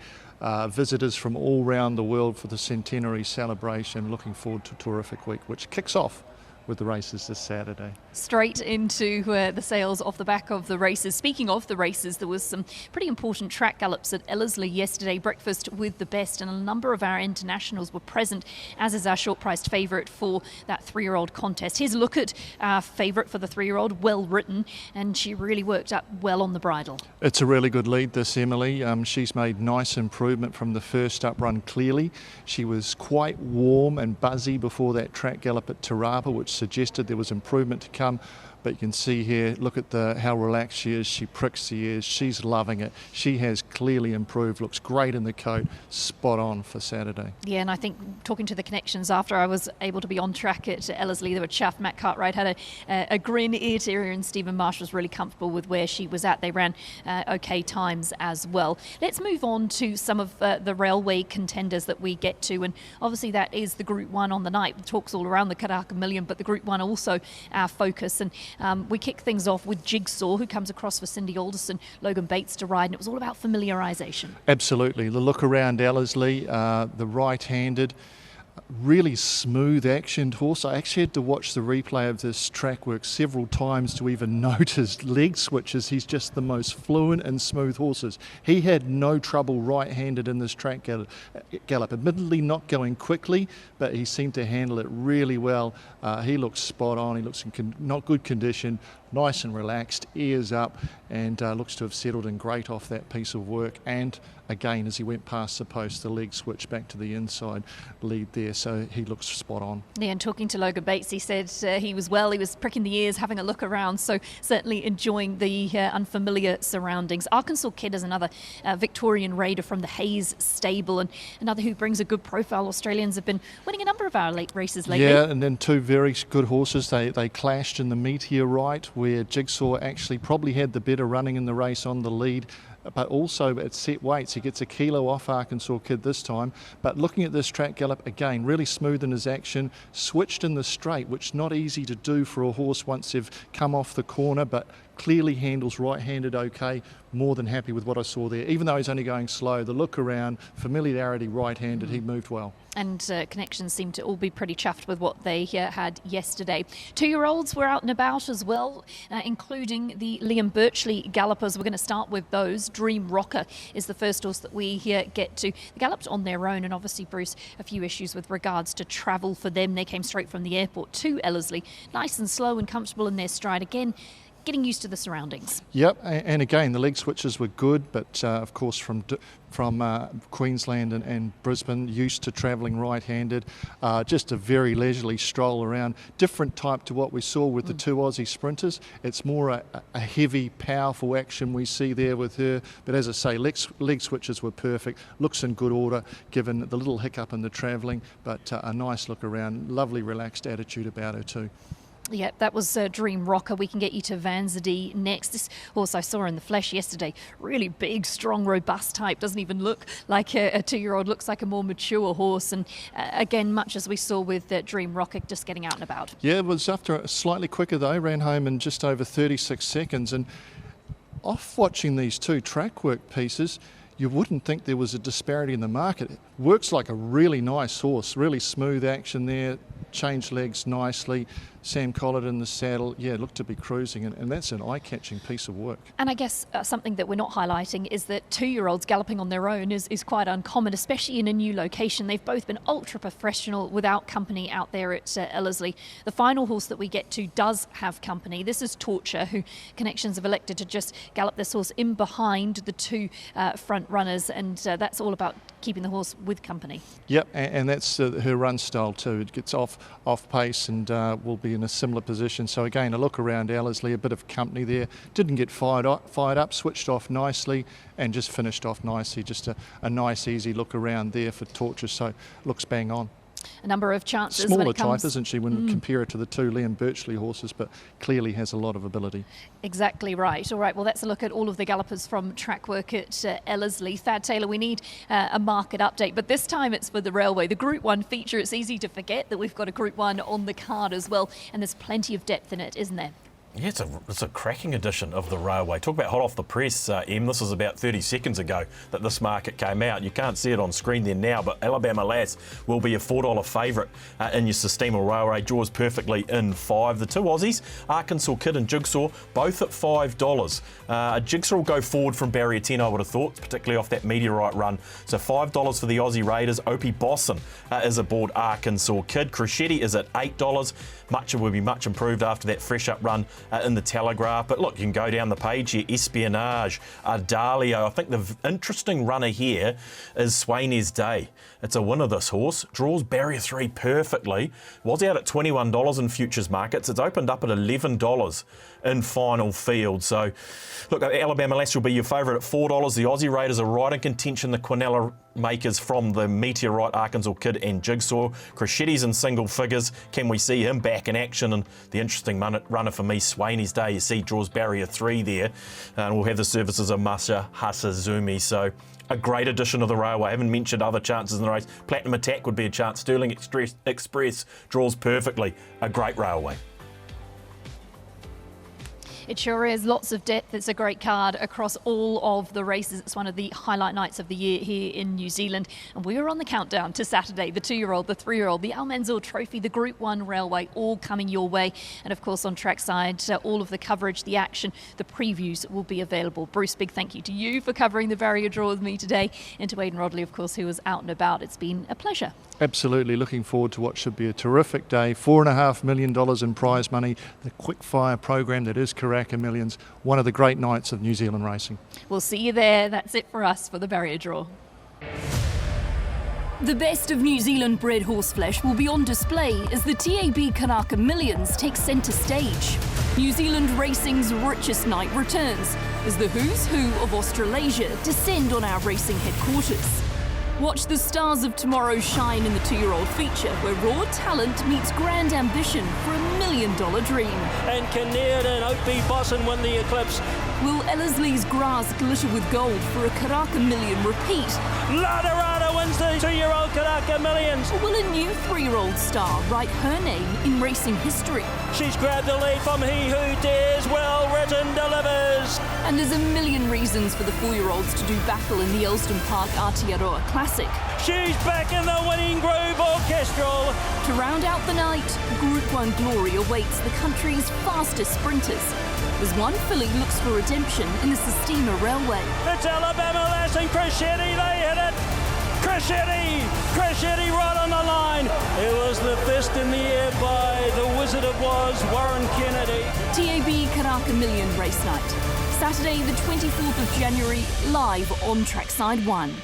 Visitors from all around the world for the centenary celebration. Looking forward to a terrific week, which kicks off with the races this Saturday. Straight into the sales off the back of the races. Speaking of the races, there was some pretty important track gallops at Ellerslie yesterday, breakfast with the best, and a number of our internationals were present, as is our short-priced favourite for that 3-year-old contest. Here's a look at our favourite for the 3-year-old, Well Written, and she really worked up well on the bridle. It's a really good lead, this Emily. She's made nice improvement from the first up run clearly. She was quite warm and buzzy before that track gallop at Tarapa, which suggested there was improvement to come. But you can see here, look at how relaxed she is. She pricks the ears. She's loving it. She has clearly improved. Looks great in the coat. Spot on for Saturday. Yeah, and I think talking to the connections after I was able to be on track at Ellerslie, they were chuffed. Matt Cartwright had a grin ear to ear, and Stephen Marsh was really comfortable with where she was at. They ran okay times as well. Let's move on to some of the railway contenders that we get to, and obviously that is the Group 1 on the night. The talk's all around the Karaka Million, but the Group 1 also our focus. And we kick things off with Jigsaw, who comes across for Cindy Alderson, Logan Bates to ride, and it was all about familiarisation. Absolutely. The look around Ellerslie, the right-handed, really smooth actioned horse. I actually had to watch the replay of this track work several times to even note his leg switches. He's just the most fluent and smooth horses. He had no trouble right-handed in this track gallop. Admittedly not going quickly, but he seemed to handle it really well. He looks spot on. He looks in not good condition, nice and relaxed, ears up, and looks to have settled in great off that piece of work. And again, as he went past the post, the leg switch back to the inside lead there, so he looks spot on. Yeah, and talking to Logan Bates, he said he was pricking the ears, having a look around, so certainly enjoying the unfamiliar surroundings. Arkansas Kid is another Victorian raider from the Hayes stable, and another who brings a good profile. Australians have been winning a number of our late races lately. Yeah, and then two very good horses. They clashed in the Meteorite, where Jigsaw actually probably had the better running in the race on the lead, but also at set weights. He gets a kilo off Arkansas Kid this time. But looking at this track gallop, again, really smooth in his action, switched in the straight, which is not easy to do for a horse once they've come off the corner, but clearly handles right-handed okay. More than happy with what I saw there. Even though he's only going slow, the look around, familiarity right-handed, he moved well. And connections seem to all be pretty chuffed with what they had yesterday. 2-year-olds were out and about as well, including the Liam Birchley gallopers. We're going to start with those. Dream Rocker is the first horse that we get to. They galloped on their own, and obviously, Bruce, a few issues with regards to travel for them. They came straight from the airport to Ellerslie, nice and slow and comfortable in their stride. Again, getting used to the surroundings. Yep, and again, the leg switches were good, but of course from Queensland and Brisbane, used to travelling right-handed. Just a very leisurely stroll around, different type to what we saw with the two Aussie sprinters. It's more a heavy, powerful action we see there with her, but as I say, leg switches were perfect, looks in good order given the little hiccup in the travelling, but a nice look around, lovely relaxed attitude about her too. Yeah, that was Dream Rocker. We can get you to Vanzadee next. This horse I saw in the flesh yesterday, really big, strong, robust type. Doesn't even look like a 2-year-old, looks like a more mature horse. And again, much as we saw with Dream Rocker, just getting out and about. Yeah, it was after slightly quicker though, ran home in just over 36 seconds. And off watching these two track work pieces, you wouldn't think there was a disparity in the market. It works like a really nice horse, really smooth action there, changed legs nicely. Sam Collard in the saddle, looked to be cruising, and that's an eye-catching piece of work. And I guess something that we're not highlighting is that 2-year-olds galloping on their own is quite uncommon, especially in a new location. They've both been ultra-professional without company out there at Ellerslie. The final horse that we get to does have company. This is Torture, who Connections have elected to just gallop this horse in behind the two front runners, and that's all about keeping the horse with company. Yep, and that's her run style too. It gets off pace and will be in a similar position. So again, a look around Ellerslie, a bit of company there. Didn't get fired up, switched off nicely and just finished off nicely. Just a nice, easy look around there for Torture. So looks bang on. A number of chances. Smaller type, isn't she, when we compare it to the two Liam Birchley horses, but clearly has a lot of ability. Exactly right. All right, well, that's a look at all of the gallopers from track work at Ellerslie. Thad Taylor, we need a market update, but this time it's for the railway. The Group 1 feature, it's easy to forget that we've got a Group 1 on the card as well, and there's plenty of depth in it, isn't there? Yeah, it's a cracking edition of the railway. Talk about hot off the press, Em. This was about 30 seconds ago that this market came out. You can't see it on screen there now, but Alabama Lass will be a $4 favourite in your Sistema Railway. Draws perfectly in 5. The two Aussies, Arkansas Kid and Jigsaw, both at $5. Jigsaw will go forward from barrier 10, I would have thought, particularly off that Meteorite run. So $5 for the Aussie Raiders. Opie Bosson is aboard Arkansas Kid. Crescetti is at $8. Much will be much improved after that fresh up run in the Telegraph. But look, you can go down the page here. Espionage, Ardalio. I think the interesting runner here is Swainey's Day. It's a winner, this horse. Draws barrier 3 perfectly. Was out at $21 in futures markets. It's opened up at $11 in final field. So, look, Alabama Lass will be your favourite at $4. The Aussie Raiders are right in contention. The Quinella makers from the Meteorite, Arkansas Kid and Jigsaw. Crescetti's in single figures. Can we see him back in action? And the interesting runner for me, Swainey's Day, you see draws barrier 3 there. And we'll have the services of Masha Hasazumi. So a great addition of the railway. I haven't mentioned other chances in the race. Platinum Attack would be a chance. Sterling Express draws perfectly. A great railway. It sure is. Lots of depth. It's a great card across all of the races. It's one of the highlight nights of the year here in New Zealand. And we are on the countdown to Saturday. The 2-year-old, the 3-year-old, the Al Mansour Trophy, the Group 1 Railway, all coming your way. And of course, on trackside, all of the coverage, the action, the previews will be available. Bruce, big thank you to you for covering the barrier draw with me today. And to Aidan Rodley, of course, who was out and about. It's been a pleasure. Absolutely. Looking forward to what should be a terrific day. $4.5 million in prize money. The quickfire program that is Karaka Millions. One of the great nights of New Zealand racing. We'll see you there. That's it for us for the barrier draw. The best of New Zealand bred horseflesh will be on display as the TAB Karaka Millions takes centre stage. New Zealand racing's richest night returns as the who's who of Australasia descend on our racing headquarters. Watch the stars of tomorrow shine in the 2-year-old feature where raw talent meets grand ambition for $1 million dream. And Kinnaird and Opie Bosson win the Eclipse. Will Ellersley's grass glitter with gold for a Karaka Million repeat? Ladarada wins the 2-year-old Karaka Millions. Or will a new 3-year-old star write her name in racing history? She's grabbed the lead from He Who Dares, Well Written delivers. And there's a million reasons for the 4-year-olds to do battle in the Elston Park Aotearoa Classic. She's back in the winning groove orchestral. To round out the night, Group 1 glory awaits the country's fastest sprinters. As one filly looks for redemption in the Sistema Railway. It's Alabama Lass and Crescetti, they hit it! Crescetti right on the line. It was the fist in the air by the Wizard of Oz, Warren Kennedy. TAB Karaka Million Race Night. Saturday the 24th of January, live on Trackside 1.